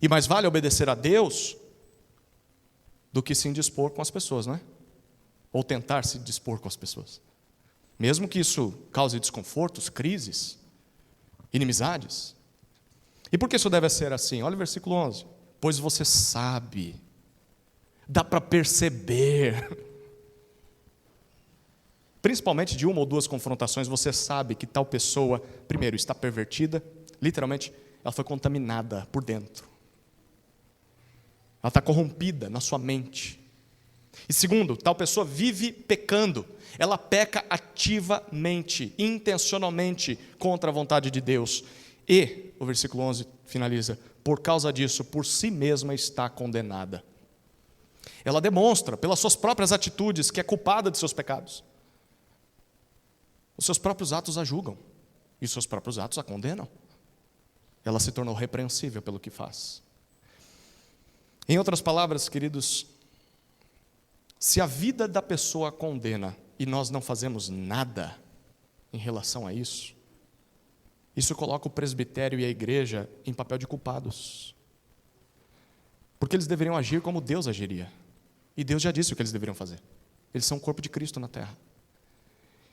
E mais vale obedecer a Deus do que se indispor com as pessoas, não é? Ou tentar se dispor com as pessoas. Mesmo que isso cause desconfortos, crises, inimizades. E por que isso deve ser assim? Olha o versículo 11. Pois você sabe, dá para perceber, principalmente de uma ou duas confrontações, você sabe que tal pessoa, primeiro, está pervertida, literalmente, ela foi contaminada por dentro. Ela está corrompida na sua mente. E segundo, tal pessoa vive pecando. Ela peca ativamente, intencionalmente contra a vontade de Deus. E, o versículo 11 finaliza, por causa disso, por si mesma está condenada. Ela demonstra, pelas suas próprias atitudes, que é culpada de seus pecados. Os seus próprios atos a julgam. E os seus próprios atos a condenam. Ela se tornou repreensível pelo que faz. Em outras palavras, queridos, se a vida da pessoa condena e nós não fazemos nada em relação a isso, isso coloca o presbitério e a igreja em papel de culpados. Porque eles deveriam agir como Deus agiria. E Deus já disse o que eles deveriam fazer. Eles são o corpo de Cristo na terra.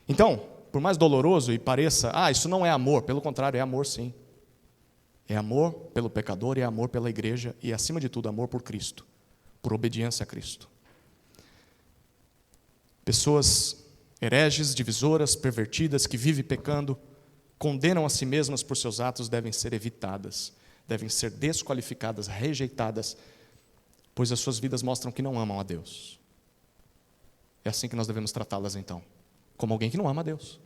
Então, por mais doloroso e pareça, isso não é amor, pelo contrário, é amor sim. É amor pelo pecador e é amor pela igreja e, acima de tudo, amor por Cristo, por obediência a Cristo. Pessoas hereges, divisoras, pervertidas, que vivem pecando, condenam a si mesmas por seus atos, devem ser evitadas, devem ser desqualificadas, rejeitadas, pois as suas vidas mostram que não amam a Deus. É assim que nós devemos tratá-las então, como alguém que não ama a Deus.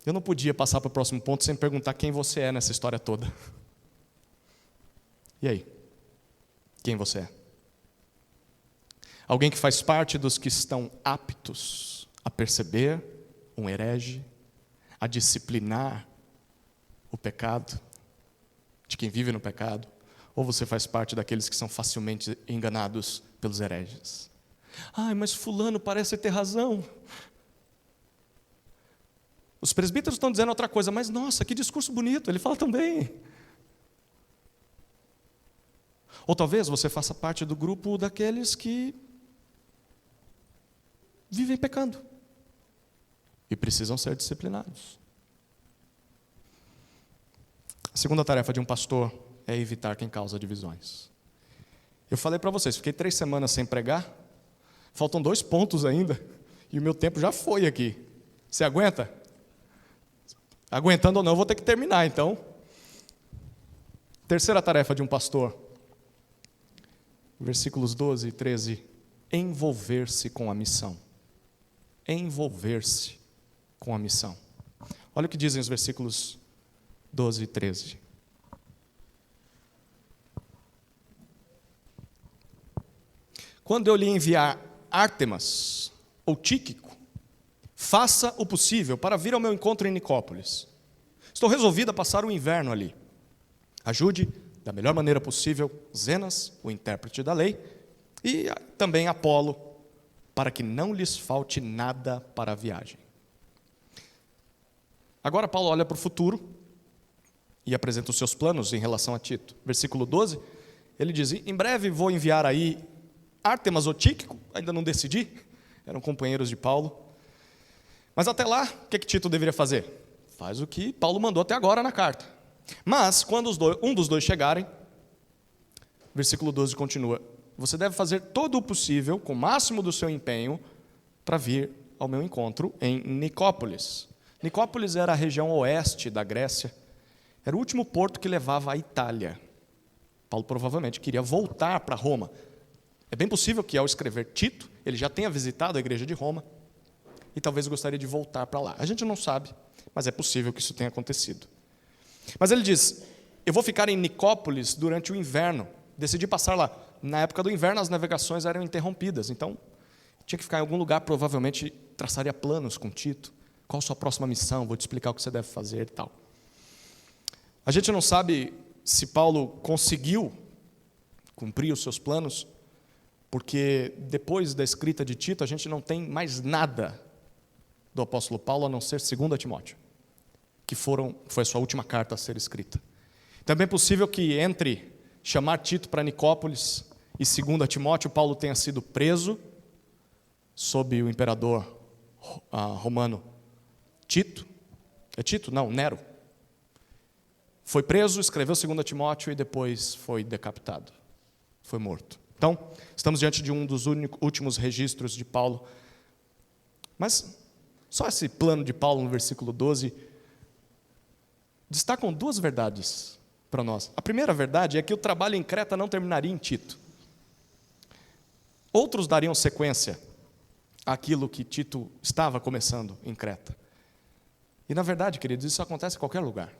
Eu não podia passar para o próximo ponto sem perguntar quem você é nessa história toda. E aí? Quem você é? Alguém que faz parte dos que estão aptos a perceber um herege, a disciplinar o pecado, de quem vive no pecado, ou você faz parte daqueles que são facilmente enganados pelos hereges? Ai, mas fulano parece ter razão. Os presbíteros estão dizendo outra coisa, mas nossa, que discurso bonito, ele fala tão bem. Ou talvez você faça parte do grupo daqueles que vivem pecando e precisam ser disciplinados. A segunda tarefa de um pastor é evitar quem causa divisões. Eu falei para vocês, fiquei 3 semanas sem pregar, faltam 2 pontos ainda, e o meu tempo já foi aqui. Você aguenta? Aguentando ou não, eu vou ter que terminar, então. Terceira tarefa de um pastor, versículos 12 e 13, envolver-se com a missão. Envolver-se com a missão. Olha o que dizem os versículos 12 e 13. Quando eu lhe enviar Ártemas ou Tíquico, faça o possível para vir ao meu encontro em Nicópolis. Estou resolvido a passar o inverno ali. Ajude, da melhor maneira possível, Zenas, o intérprete da lei, e também Apolo, para que não lhes falte nada para a viagem. Agora Paulo olha para o futuro e apresenta os seus planos em relação a Tito. Versículo 12, ele diz, em breve vou enviar aí Ártemas ou Tíquico, ainda não decidi, eram companheiros de Paulo. Mas até lá, o que Tito deveria fazer? Faz o que Paulo mandou até agora na carta. Mas, quando um dos dois chegarem, versículo 12 continua, você deve fazer todo o possível, com o máximo do seu empenho, para vir ao meu encontro em Nicópolis. Nicópolis era a região oeste da Grécia, era o último porto que levava à Itália. Paulo provavelmente queria voltar para Roma. É bem possível que, ao escrever Tito, ele já tenha visitado a igreja de Roma e talvez gostaria de voltar para lá. A gente não sabe, mas é possível que isso tenha acontecido. Mas ele diz, eu vou ficar em Nicópolis durante o inverno, decidi passar lá. Na época do inverno, as navegações eram interrompidas, então tinha que ficar em algum lugar, provavelmente traçaria planos com Tito. Qual a sua próxima missão? Vou te explicar o que você deve fazer e tal. A gente não sabe se Paulo conseguiu cumprir os seus planos, porque depois da escrita de Tito, a gente não tem mais nada do apóstolo Paulo, a não ser 2 Timóteo, que foi a sua última carta a ser escrita. Também é possível que entre chamar Tito para Nicópolis e 2 Timóteo, Paulo tenha sido preso sob o imperador romano Tito. É Tito? Não, Nero. Foi preso, escreveu 2 Timóteo e depois foi decapitado. Foi morto. Então, estamos diante de um dos últimos registros de Paulo. Mas só esse plano de Paulo no versículo 12 destacam 2 verdades para nós. A primeira verdade é que o trabalho em Creta não terminaria em Tito. Outros dariam sequência àquilo que Tito estava começando em Creta. E na verdade, queridos, isso acontece em qualquer lugar.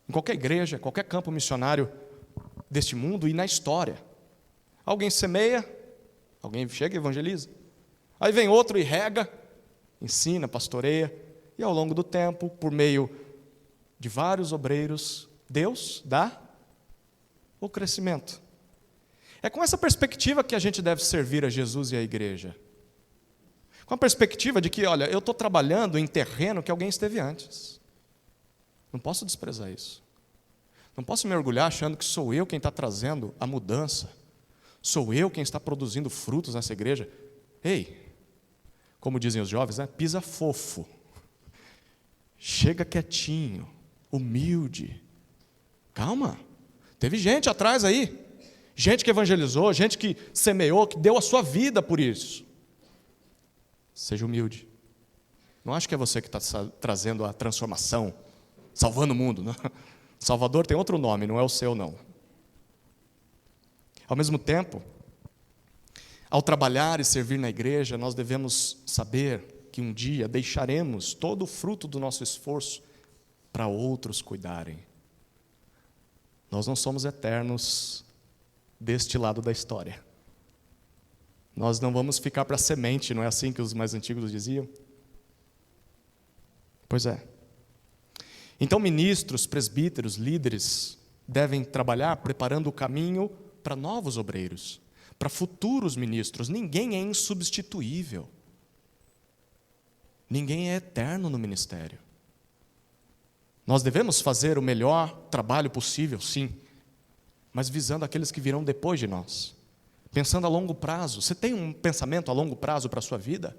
Em qualquer igreja, qualquer campo missionário deste mundo e na história. Alguém semeia, alguém chega e evangeliza. Aí vem outro e rega, ensina, pastoreia. E ao longo do tempo, por meio de vários obreiros, Deus dá o crescimento. É com essa perspectiva que a gente deve servir a Jesus e a igreja. Com a perspectiva de que, olha, eu estou trabalhando em terreno que alguém esteve antes. Não posso desprezar isso. Não posso me orgulhar achando que sou eu quem está trazendo a mudança. Sou eu quem está produzindo frutos nessa igreja. Ei, como dizem os jovens, né? Pisa fofo. Chega quietinho, humilde. Calma. Teve gente atrás aí. Gente que evangelizou, gente que semeou, que deu a sua vida por isso. Seja humilde. Não acho que é você que está trazendo a transformação, salvando o mundo. Não? Salvador tem outro nome, não é o seu, não. Ao mesmo tempo, Ao trabalhar e servir na igreja, nós devemos saber que um dia deixaremos todo o fruto do nosso esforço para outros cuidarem. Nós não somos eternos deste lado da história. Nós não vamos ficar para a semente, não é assim que os mais antigos diziam? Pois é. Então, ministros, presbíteros, líderes devem trabalhar preparando o caminho para novos obreiros, para futuros ministros. Ninguém é insubstituível. Ninguém é eterno no ministério. Nós devemos fazer o melhor trabalho possível, sim, mas visando aqueles que virão depois de nós. Pensando a longo prazo. Você tem um pensamento a longo prazo para a sua vida?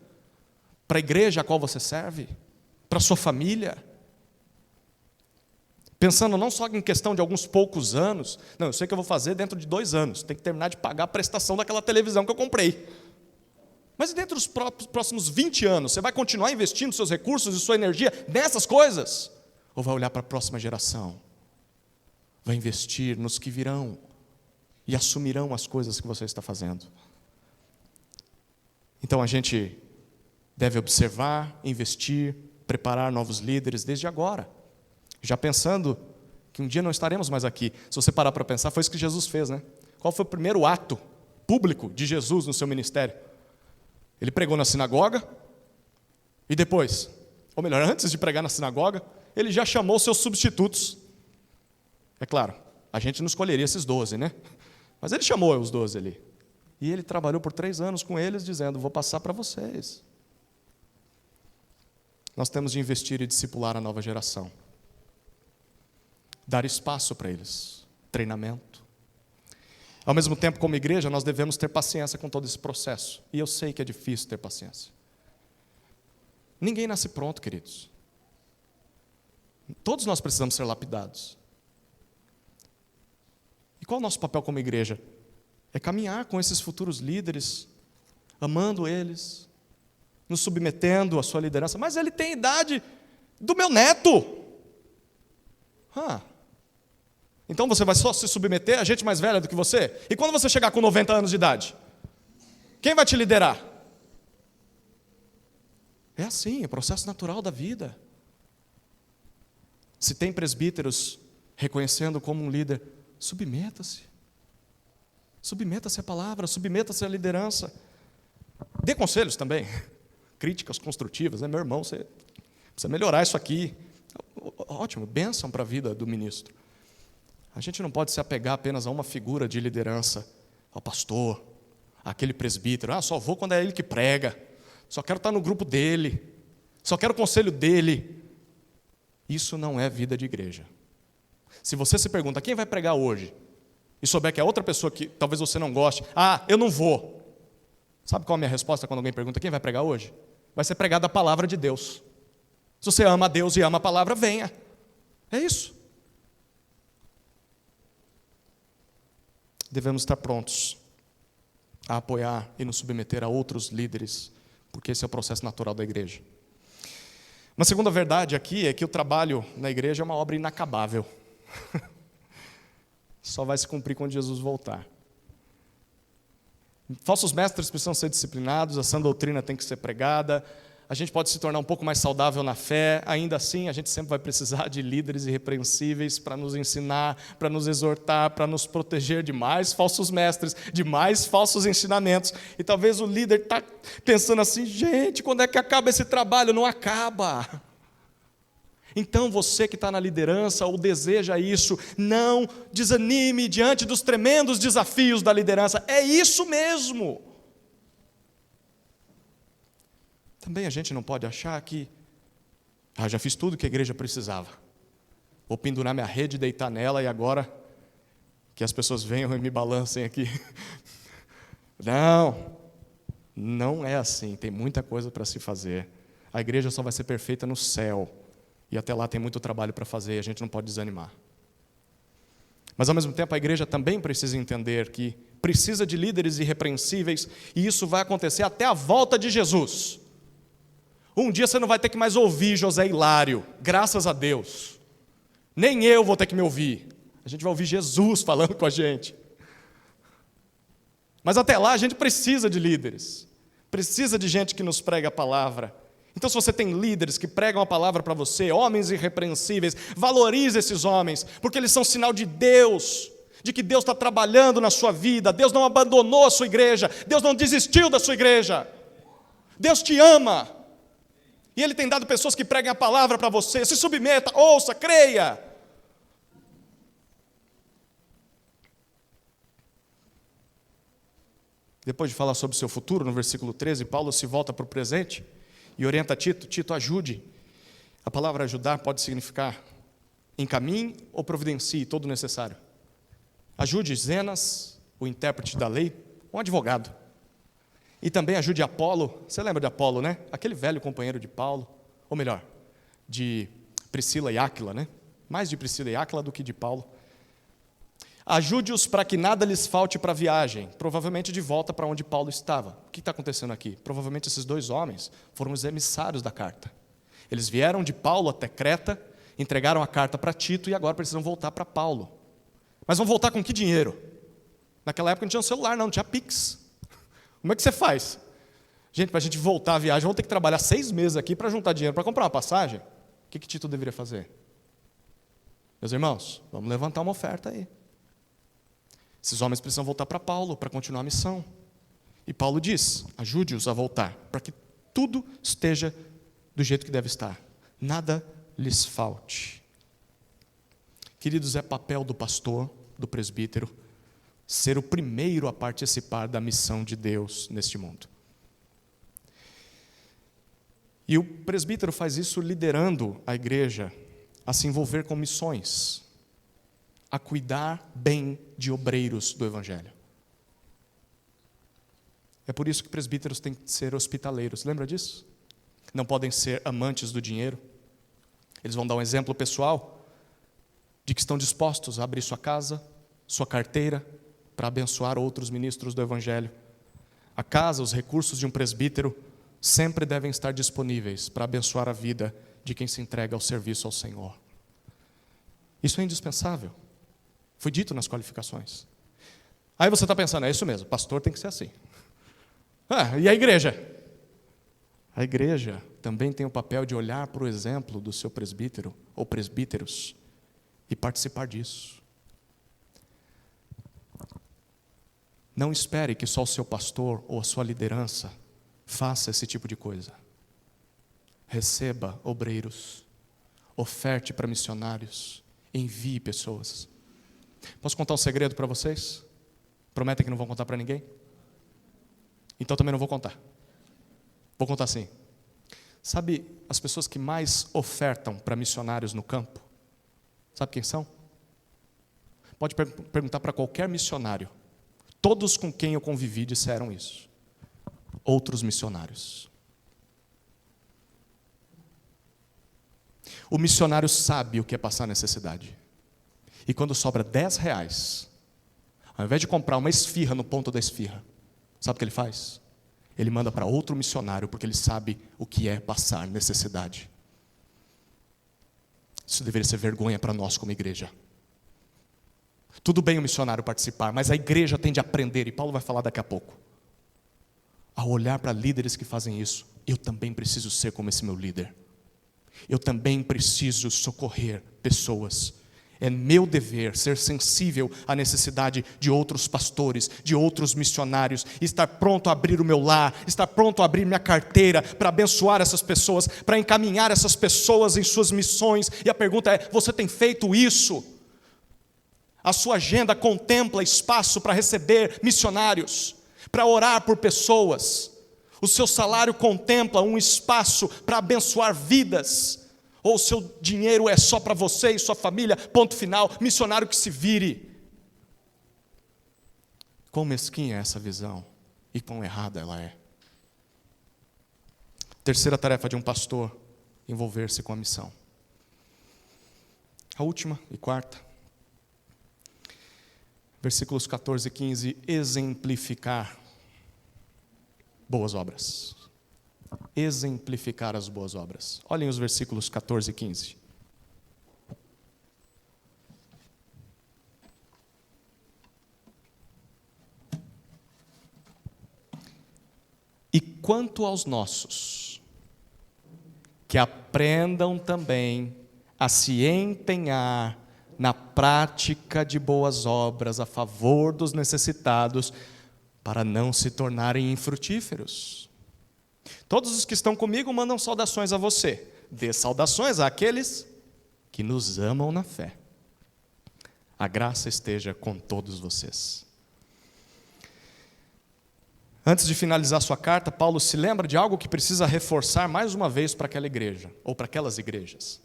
Para a igreja a qual você serve? Para a sua família? Pensando não só em questão de alguns poucos anos. Não, eu sei que eu vou fazer dentro de 2 anos. Tem que terminar de pagar a prestação daquela televisão que eu comprei. Mas dentro dos próximos 20 anos, você vai continuar investindo seus recursos e sua energia nessas coisas? Ou vai olhar para a próxima geração? Vai investir nos que virão e assumirão as coisas que você está fazendo. Então a gente deve observar, investir, preparar novos líderes desde agora. Já pensando que um dia não estaremos mais aqui. Se você parar para pensar, foi isso que Jesus fez, né? Qual foi o primeiro ato público de Jesus no seu ministério? Ele pregou na sinagoga e depois, ou melhor, antes de pregar na sinagoga, ele já chamou seus substitutos. É claro, a gente não escolheria esses 12, né? Mas ele chamou os 12 ali. E ele trabalhou por 3 anos com eles, dizendo, vou passar para vocês. Nós temos de investir e discipular a nova geração. Dar espaço para eles, treinamento. Ao mesmo tempo, como igreja, nós devemos ter paciência com todo esse processo. E eu sei que é difícil ter paciência. Ninguém nasce pronto, queridos. Todos nós precisamos ser lapidados. E qual é o nosso papel como igreja? É caminhar com esses futuros líderes, amando eles, nos submetendo à sua liderança. Mas ele tem a idade do meu neto. Então você vai só se submeter a gente mais velha do que você? E quando você chegar com 90 anos de idade? Quem vai te liderar? É assim, é processo natural da vida. Se tem presbíteros reconhecendo como um líder, submeta-se. Submeta-se à palavra, submeta-se à liderança. Dê conselhos também, críticas construtivas, né? Meu irmão, você precisa melhorar isso aqui. Ótimo, bênção para a vida do ministro. A gente não pode se apegar apenas a uma figura de liderança, ao pastor, aquele presbítero. Só vou quando é ele que prega, só quero estar no grupo dele, só quero o conselho dele. Isso não é vida de igreja. Se você se pergunta, quem vai pregar hoje? E souber que é outra pessoa que talvez você não goste, eu não vou. Sabe qual é a minha resposta quando alguém pergunta, quem vai pregar hoje? Vai ser pregada a palavra de Deus. Se você ama a Deus e ama a palavra, venha. É isso. Devemos estar prontos a apoiar e nos submeter a outros líderes, porque esse é o processo natural da igreja. Uma segunda verdade aqui é que o trabalho na igreja é uma obra inacabável. Só vai se cumprir quando Jesus voltar. Falsos mestres precisam ser disciplinados, a sã doutrina tem que ser pregada, a gente pode se tornar um pouco mais saudável na fé, ainda assim a gente sempre vai precisar de líderes irrepreensíveis para nos ensinar, para nos exortar, para nos proteger de mais falsos mestres, de mais falsos ensinamentos. E talvez o líder está pensando assim, gente, quando é que acaba esse trabalho? Não acaba. Então você que está na liderança ou deseja isso, não desanime diante dos tremendos desafios da liderança, é isso mesmo. Também a gente não pode achar que, já fiz tudo que a igreja precisava, vou pendurar minha rede, deitar nela e agora que as pessoas venham e me balancem aqui. Não é assim, tem muita coisa para se fazer. A igreja só vai ser perfeita no céu. E até lá tem muito trabalho para fazer e a gente não pode desanimar. Mas ao mesmo tempo a igreja também precisa entender que precisa de líderes irrepreensíveis e isso vai acontecer até a volta de Jesus. Um dia você não vai ter que mais ouvir José Hilário, graças a Deus. Nem eu vou ter que me ouvir. A gente vai ouvir Jesus falando com a gente. Mas até lá a gente precisa de líderes, precisa de gente que nos prega a palavra. Então, se você tem líderes que pregam a palavra para você, homens irrepreensíveis, valorize esses homens, porque eles são sinal de Deus, de que Deus está trabalhando na sua vida. Deus não abandonou a sua igreja, Deus não desistiu da sua igreja. Deus te ama, e Ele tem dado pessoas que preguem a palavra para você. Se submeta, ouça, creia. Depois de falar sobre o seu futuro, no versículo 13, Paulo se volta para o presente e orienta Tito: Tito, ajude. A palavra ajudar pode significar encaminhe ou providencie todo o necessário. Ajude Zenas, o intérprete da lei, um advogado. E também ajude Apolo. Você lembra de Apolo, né? Aquele velho companheiro de Paulo, ou melhor, de Priscila e Áquila, né? Mais de Priscila e Áquila do que de Paulo. Ajude-os para que nada lhes falte para a viagem, provavelmente de volta para onde Paulo estava. O que está acontecendo aqui? Provavelmente esses dois homens foram os emissários da carta. Eles vieram de Paulo até Creta, entregaram a carta para Tito e agora precisam voltar para Paulo. Mas vão voltar com que dinheiro? Naquela época não tinha um celular, não tinha Pix. Como é que você faz? Gente, para a gente voltar à viagem, vamos ter que trabalhar 6 meses aqui para juntar dinheiro para comprar uma passagem? O que Tito deveria fazer? Meus irmãos, vamos levantar uma oferta aí. Esses homens precisam voltar para Paulo para continuar a missão. E Paulo diz: ajude-os a voltar, para que tudo esteja do jeito que deve estar. Nada lhes falte. Queridos, é papel do pastor, do presbítero, ser o primeiro a participar da missão de Deus neste mundo. E o presbítero faz isso liderando a igreja a se envolver com missões, a cuidar bem de obreiros do Evangelho. É por isso que presbíteros têm que ser hospitaleiros. Lembra disso? Não podem ser amantes do dinheiro. Eles vão dar um exemplo pessoal de que estão dispostos a abrir sua casa, sua carteira, para abençoar outros ministros do Evangelho. A casa, os recursos de um presbítero sempre devem estar disponíveis para abençoar a vida de quem se entrega ao serviço ao Senhor. Isso é indispensável. Foi dito nas qualificações. Aí você está pensando, é isso mesmo, pastor tem que ser assim. E a igreja? A igreja também tem o papel de olhar para o exemplo do seu presbítero ou presbíteros e participar disso. Não espere que só o seu pastor ou a sua liderança faça esse tipo de coisa. Receba obreiros, oferte para missionários, envie pessoas. Posso contar um segredo para vocês? Prometem que não vão contar para ninguém? Então também não vou contar. Vou contar sim. Sabe as pessoas que mais ofertam para missionários no campo? Sabe quem são? Pode perguntar para qualquer missionário. Todos com quem eu convivi disseram isso. Outros missionários. O missionário sabe o que é passar necessidade. E quando sobra R$10, ao invés de comprar uma esfirra no ponto da esfirra, sabe o que ele faz? Ele manda para outro missionário, porque ele sabe o que é passar necessidade. Isso deveria ser vergonha para nós como igreja. Tudo bem o missionário participar, mas a igreja tem de aprender, e Paulo vai falar daqui a pouco, a olhar para líderes que fazem isso. Eu também preciso ser como esse meu líder. Eu também preciso socorrer pessoas. É meu dever ser sensível à necessidade de outros pastores, de outros missionários, estar pronto a abrir o meu lar, estar pronto a abrir minha carteira para abençoar essas pessoas, para encaminhar essas pessoas em suas missões. E a pergunta é: você tem feito isso? A sua agenda contempla espaço para receber missionários, para orar por pessoas? O seu salário contempla um espaço para abençoar vidas? Ou o seu dinheiro é só para você e sua família, ponto final, missionário que se vire? Quão mesquinha é essa visão e quão errada ela é. Terceira tarefa de um pastor: envolver-se com a missão. A última e quarta, versículos 14 e 15, exemplificar boas obras. Exemplificar as boas obras. Olhem os versículos 14 e 15. quanto aos nossos, que aprendam também a se empenhar na prática de boas obras a favor dos necessitados, para não se tornarem infrutíferos. Todos os que estão comigo mandam saudações a você. Dê saudações àqueles que nos amam na fé. A graça esteja com todos vocês. Antes de finalizar sua carta, Paulo se lembra de algo que precisa reforçar mais uma vez para aquela igreja, ou para aquelas igrejas.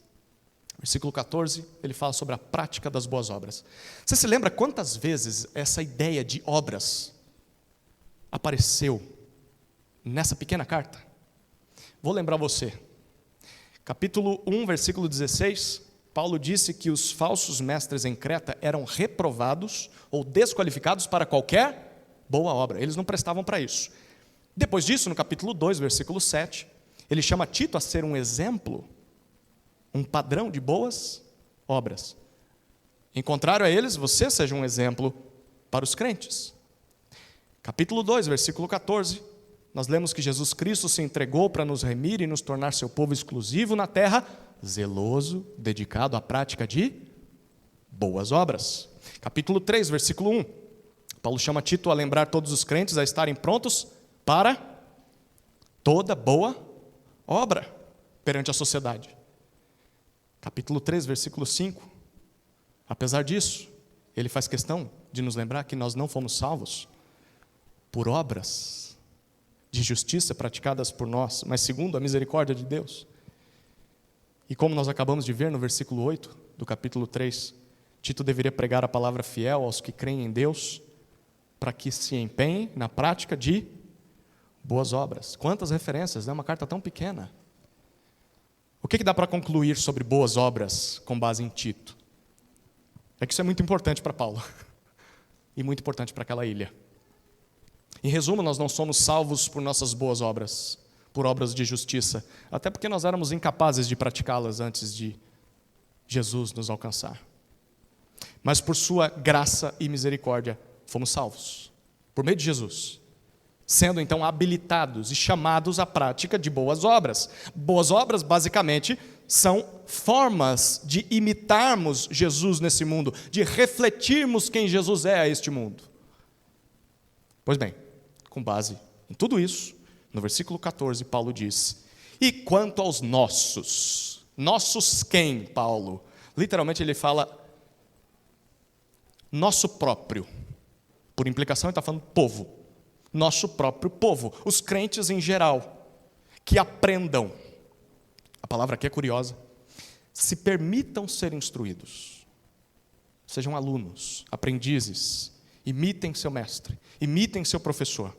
Versículo 14, ele fala sobre a prática das boas obras. Você se lembra quantas vezes essa ideia de obras apareceu nessa pequena carta? Vou lembrar você. Capítulo 1, versículo 16, Paulo disse que os falsos mestres em Creta eram reprovados ou desqualificados para qualquer boa obra. Eles não prestavam para isso. Depois disso, no capítulo 2, versículo 7, ele chama Tito a ser um exemplo, um padrão de boas obras. Em contrário a eles, você seja um exemplo para os crentes. Capítulo 2, versículo 14, nós lemos que Jesus Cristo se entregou para nos remir e nos tornar seu povo exclusivo na terra, zeloso, dedicado à prática de boas obras. Capítulo 3, versículo 1, Paulo chama Tito a lembrar todos os crentes a estarem prontos para toda boa obra perante a sociedade. Capítulo 3, versículo 5, apesar disso, ele faz questão de nos lembrar que nós não fomos salvos por obras de justiça praticadas por nós, mas segundo a misericórdia de Deus. E como nós acabamos de ver no versículo 8 do capítulo 3, Tito deveria pregar a palavra fiel aos que creem em Deus, para que se empenhem na prática de boas obras. Quantas referências, né? Uma carta tão pequena. O que dá para concluir sobre boas obras com base em Tito? É que isso é muito importante para Paulo e muito importante para aquela ilha. Em resumo, nós não somos salvos por nossas boas obras, por obras de justiça, até porque nós éramos incapazes de praticá-las antes de Jesus nos alcançar. Mas por sua graça e misericórdia, fomos salvos, por meio de Jesus, sendo então habilitados e chamados à prática de boas obras. Boas obras, basicamente, são formas de imitarmos Jesus nesse mundo, de refletirmos quem Jesus é a este mundo. Pois bem, com base em tudo isso, no versículo 14, Paulo diz: e quanto aos nossos quem, Paulo? Literalmente ele fala nosso próprio. Por implicação, ele está falando povo. Nosso próprio povo. Os crentes em geral. Que aprendam. A palavra aqui é curiosa. Se permitam ser instruídos. Sejam alunos, aprendizes. Imitem seu mestre. Imitem seu professor.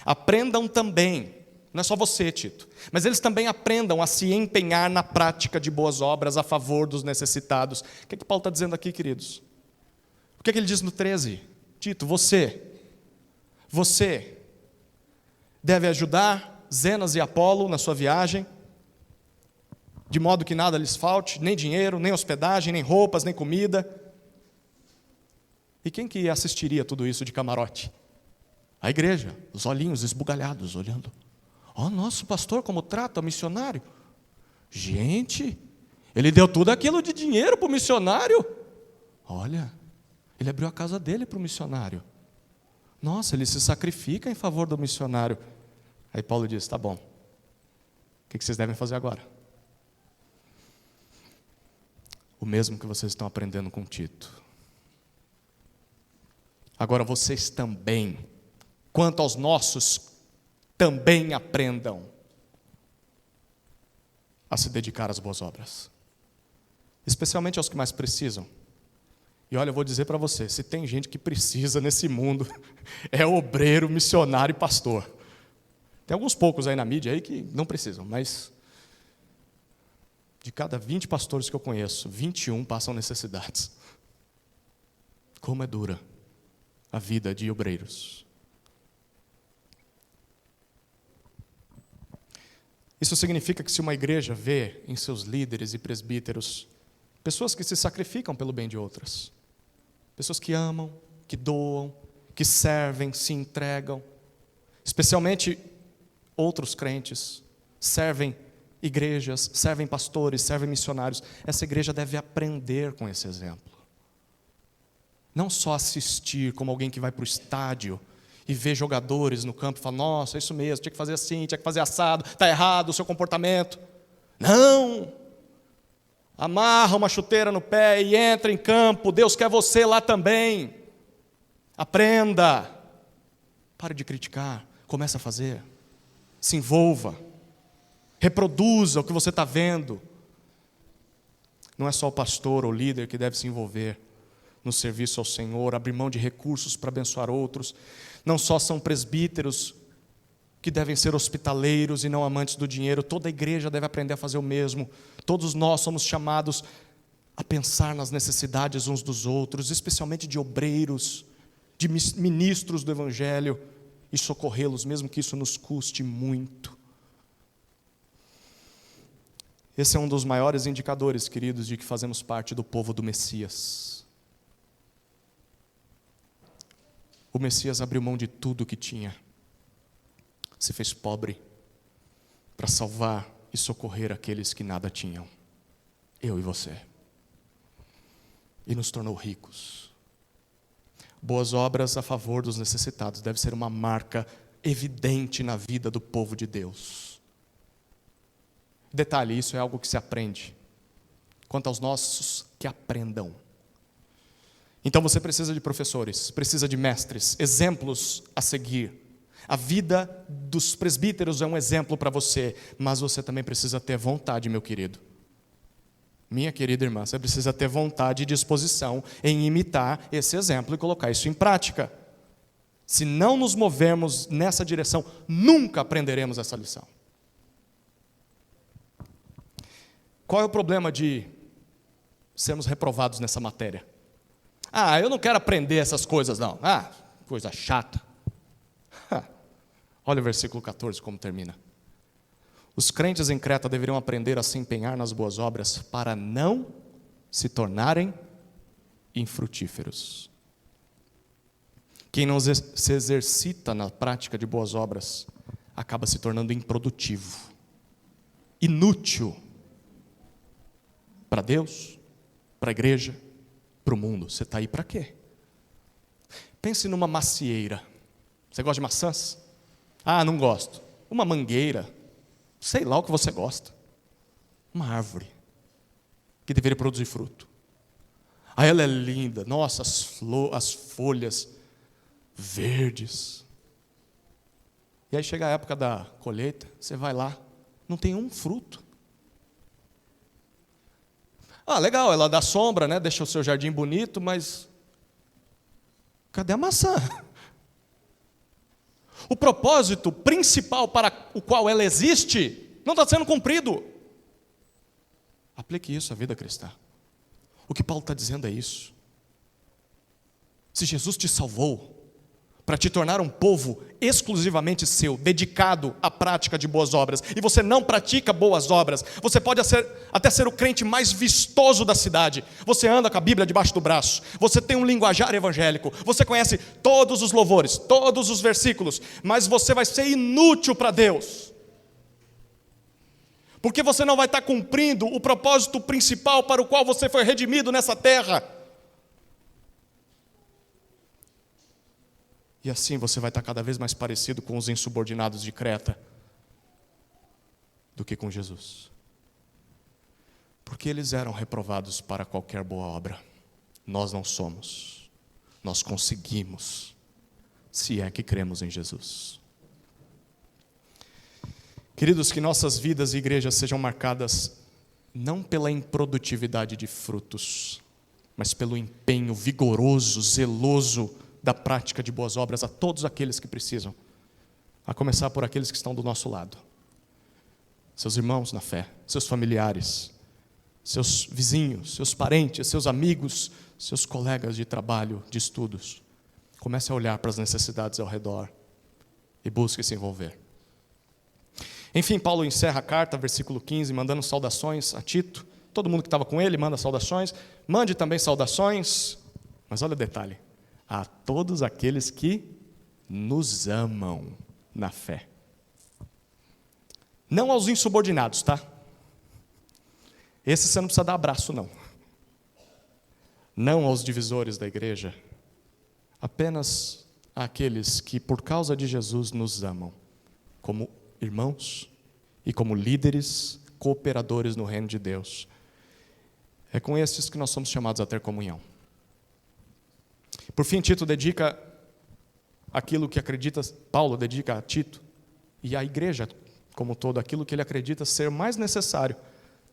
Aprendam também. Não é só você, Tito. Mas eles também aprendam a se empenhar na prática de boas obras a favor dos necessitados. O que Paulo está dizendo aqui, queridos? O que ele diz no 13? Tito, você deve ajudar Zenas e Apolo na sua viagem, de modo que nada lhes falte, nem dinheiro, nem hospedagem, nem roupas, nem comida. E quem que assistiria tudo isso de camarote? A igreja, os olhinhos esbugalhados, olhando. Nosso pastor como trata o missionário. Gente, ele deu tudo aquilo de dinheiro para o missionário. Olha, ele abriu a casa dele para o missionário. Nossa, ele se sacrifica em favor do missionário. Aí Paulo diz, tá bom. O que vocês devem fazer agora? O mesmo que vocês estão aprendendo com Tito. Agora vocês também, quanto aos nossos, também aprendam a se dedicar às boas obras. Especialmente aos que mais precisam. E olha, eu vou dizer para você, se tem gente que precisa nesse mundo, é obreiro, missionário e pastor. Tem alguns poucos aí na mídia aí que não precisam, mas de cada 20 pastores que eu conheço, 21 passam necessidades. Como é dura a vida de obreiros. Isso significa que se uma igreja vê em seus líderes e presbíteros pessoas que se sacrificam pelo bem de outras, pessoas que amam, que doam, que servem, se entregam, especialmente outros crentes, servem igrejas, servem pastores, servem missionários. Essa igreja deve aprender com esse exemplo. Não só assistir como alguém que vai para o estádio e vê jogadores no campo e fala, nossa, é isso mesmo, tinha que fazer assim, tinha que fazer assado, está errado o seu comportamento. Não! Amarra uma chuteira no pé e entra em campo, Deus quer você lá também. Aprenda. Pare de criticar, comece a fazer. Se envolva. Reproduza o que você está vendo. Não é só o pastor ou líder que deve se envolver no serviço ao Senhor, abrir mão de recursos para abençoar outros. Não só são presbíteros que devem ser hospitaleiros e não amantes do dinheiro. Toda a igreja deve aprender a fazer o mesmo. Todos nós somos chamados a pensar nas necessidades uns dos outros, especialmente de obreiros, de ministros do Evangelho, e socorrê-los, mesmo que isso nos custe muito. Esse é um dos maiores indicadores, queridos, de que fazemos parte do povo do Messias. O Messias abriu mão de tudo o que tinha, se fez pobre para salvar e socorrer aqueles que nada tinham, eu e você, e nos tornou ricos. Boas obras a favor dos necessitados deve ser uma marca evidente na vida do povo de Deus. Detalhe, isso é algo que se aprende. Quanto aos nossos, que aprendam. Então você precisa de professores, precisa de mestres, exemplos a seguir. A vida dos presbíteros é um exemplo para você, mas você também precisa ter vontade, meu querido. Minha querida irmã, você precisa ter vontade e disposição em imitar esse exemplo e colocar isso em prática. Se não nos movermos nessa direção, nunca aprenderemos essa lição. Qual é o problema de sermos reprovados nessa matéria? Eu não quero aprender essas coisas não. Coisa chata. Olha o versículo 14 como termina. Os crentes em Creta deveriam aprender a se empenhar nas boas obras para não se tornarem infrutíferos. Quem não se exercita na prática de boas obras acaba se tornando improdutivo, inútil para Deus, para a igreja, para o mundo. Você está aí para quê? Pense numa macieira. Você gosta de maçãs? Não gosto. Uma mangueira. Sei lá o que você gosta. Uma árvore que deveria produzir fruto. Ela é linda. Nossa, as folhas verdes. E aí chega a época da colheita, você vai lá, não tem um fruto. Legal, ela dá sombra, né? Deixa o seu jardim bonito, mas cadê a maçã? O propósito principal para o qual ela existe não está sendo cumprido. Aplique isso à vida cristã. O que Paulo está dizendo é isso. Se Jesus te salvou para te tornar um povo exclusivamente seu, dedicado à prática de boas obras, e você não pratica boas obras, você pode até ser o crente mais vistoso da cidade, você anda com a Bíblia debaixo do braço, você tem um linguajar evangélico, você conhece todos os louvores, todos os versículos, mas você vai ser inútil para Deus, porque você não vai estar cumprindo o propósito principal para o qual você foi redimido nessa terra. E assim você vai estar cada vez mais parecido com os insubordinados de Creta do que com Jesus. Porque eles eram reprovados para qualquer boa obra. Nós não somos. Nós conseguimos, se é que cremos em Jesus. Queridos, que nossas vidas e igrejas sejam marcadas não pela improdutividade de frutos, mas pelo empenho vigoroso, zeloso da prática de boas obras a todos aqueles que precisam, a começar por aqueles que estão do nosso lado, seus irmãos na fé, seus familiares, seus vizinhos, seus parentes, seus amigos, seus colegas de trabalho, de estudos. Comece a olhar para as necessidades ao redor e busque se envolver. Enfim, Paulo encerra a carta, versículo 15, mandando saudações a Tito. Todo mundo que estava com ele manda saudações. Mande também saudações, mas olha o detalhe, a todos aqueles que nos amam na fé. Não aos insubordinados, tá? Esse você não precisa dar abraço, não. Não aos divisores da igreja. Apenas àqueles que, por causa de Jesus, nos amam. Como irmãos e como líderes, cooperadores no reino de Deus. É com esses que nós somos chamados a ter comunhão. Por fim, Tito dedica aquilo que acredita, Paulo dedica a Tito e à igreja como um todo, aquilo que ele acredita ser mais necessário,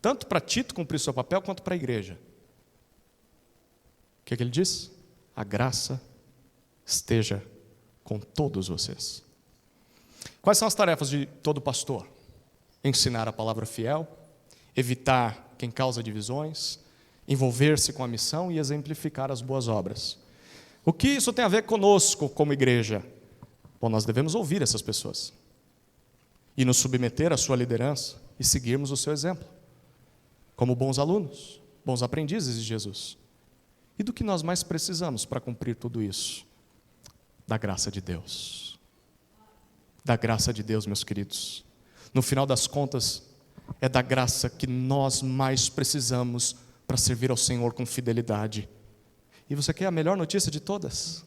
tanto para Tito cumprir seu papel, quanto para a igreja. O que ele diz? A graça esteja com todos vocês. Quais são as tarefas de todo pastor? Ensinar a palavra fiel, evitar quem causa divisões, envolver-se com a missão e exemplificar as boas obras. O que isso tem a ver conosco como igreja? Bom, nós devemos ouvir essas pessoas e nos submeter à sua liderança e seguirmos o seu exemplo, como bons alunos, bons aprendizes de Jesus. E do que nós mais precisamos para cumprir tudo isso? Da graça de Deus. Da graça de Deus, meus queridos. No final das contas, é da graça que nós mais precisamos para servir ao Senhor com fidelidade. E você quer a melhor notícia de todas?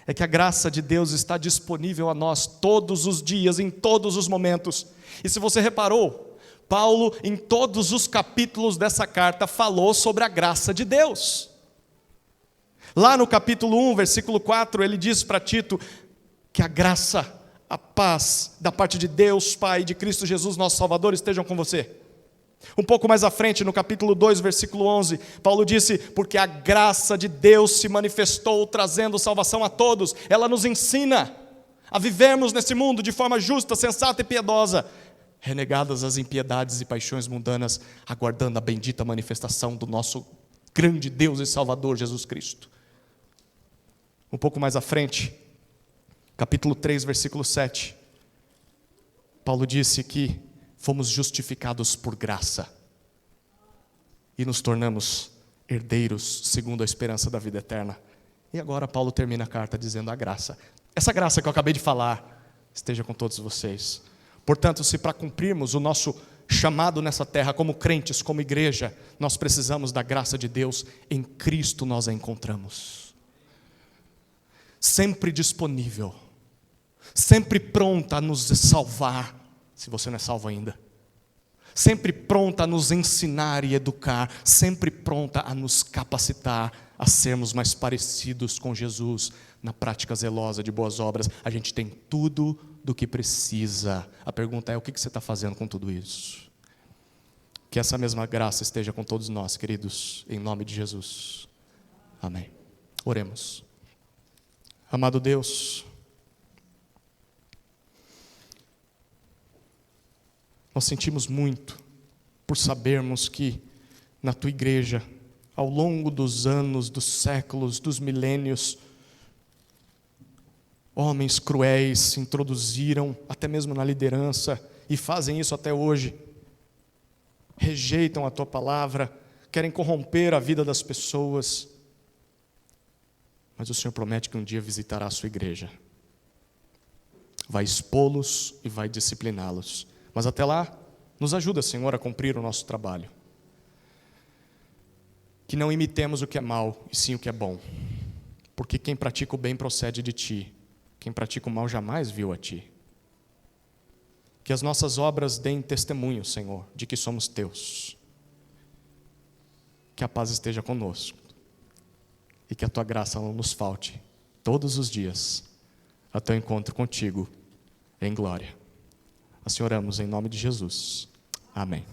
É que a graça de Deus está disponível a nós todos os dias, em todos os momentos. E se você reparou, Paulo, em todos os capítulos dessa carta, falou sobre a graça de Deus. Lá no capítulo 1, versículo 4, ele diz para Tito que a graça, a paz da parte de Deus, Pai, de Cristo Jesus, nosso Salvador, estejam com você. Um pouco mais à frente, no capítulo 2, versículo 11, Paulo disse, porque a graça de Deus se manifestou trazendo salvação a todos. Ela nos ensina a vivermos nesse mundo de forma justa, sensata e piedosa, renegadas as impiedades e paixões mundanas, aguardando a bendita manifestação do nosso grande Deus e Salvador, Jesus Cristo. Um pouco mais à frente, capítulo 3, versículo 7, Paulo disse que fomos justificados por graça e nos tornamos herdeiros segundo a esperança da vida eterna. E agora Paulo termina a carta dizendo a graça. Essa graça que eu acabei de falar esteja com todos vocês. Portanto, se para cumprirmos o nosso chamado nessa terra como crentes, como igreja, nós precisamos da graça de Deus, em Cristo nós a encontramos. Sempre disponível, sempre pronta a nos salvar, se você não é salvo ainda. Sempre pronta a nos ensinar e educar, sempre pronta a nos capacitar a sermos mais parecidos com Jesus na prática zelosa de boas obras. A gente tem tudo do que precisa. A pergunta é, o que você está fazendo com tudo isso? Que essa mesma graça esteja com todos nós, queridos, em nome de Jesus. Amém. Oremos. Amado Deus, nós sentimos muito por sabermos que na Tua igreja, ao longo dos anos, dos séculos, dos milênios, homens cruéis se introduziram até mesmo na liderança e fazem isso até hoje. Rejeitam a Tua palavra, querem corromper a vida das pessoas. Mas o Senhor promete que um dia visitará a sua igreja. Vai expô-los e vai discipliná-los. Mas até lá, nos ajuda, Senhor, a cumprir o nosso trabalho. Que não imitemos o que é mal, e sim o que é bom. Porque quem pratica o bem procede de Ti. Quem pratica o mal jamais viu a Ti. Que as nossas obras deem testemunho, Senhor, de que somos Teus. Que a paz esteja conosco. E que a Tua graça não nos falte todos os dias, a Teu encontro contigo em glória. Assim oramos em nome de Jesus. Amém.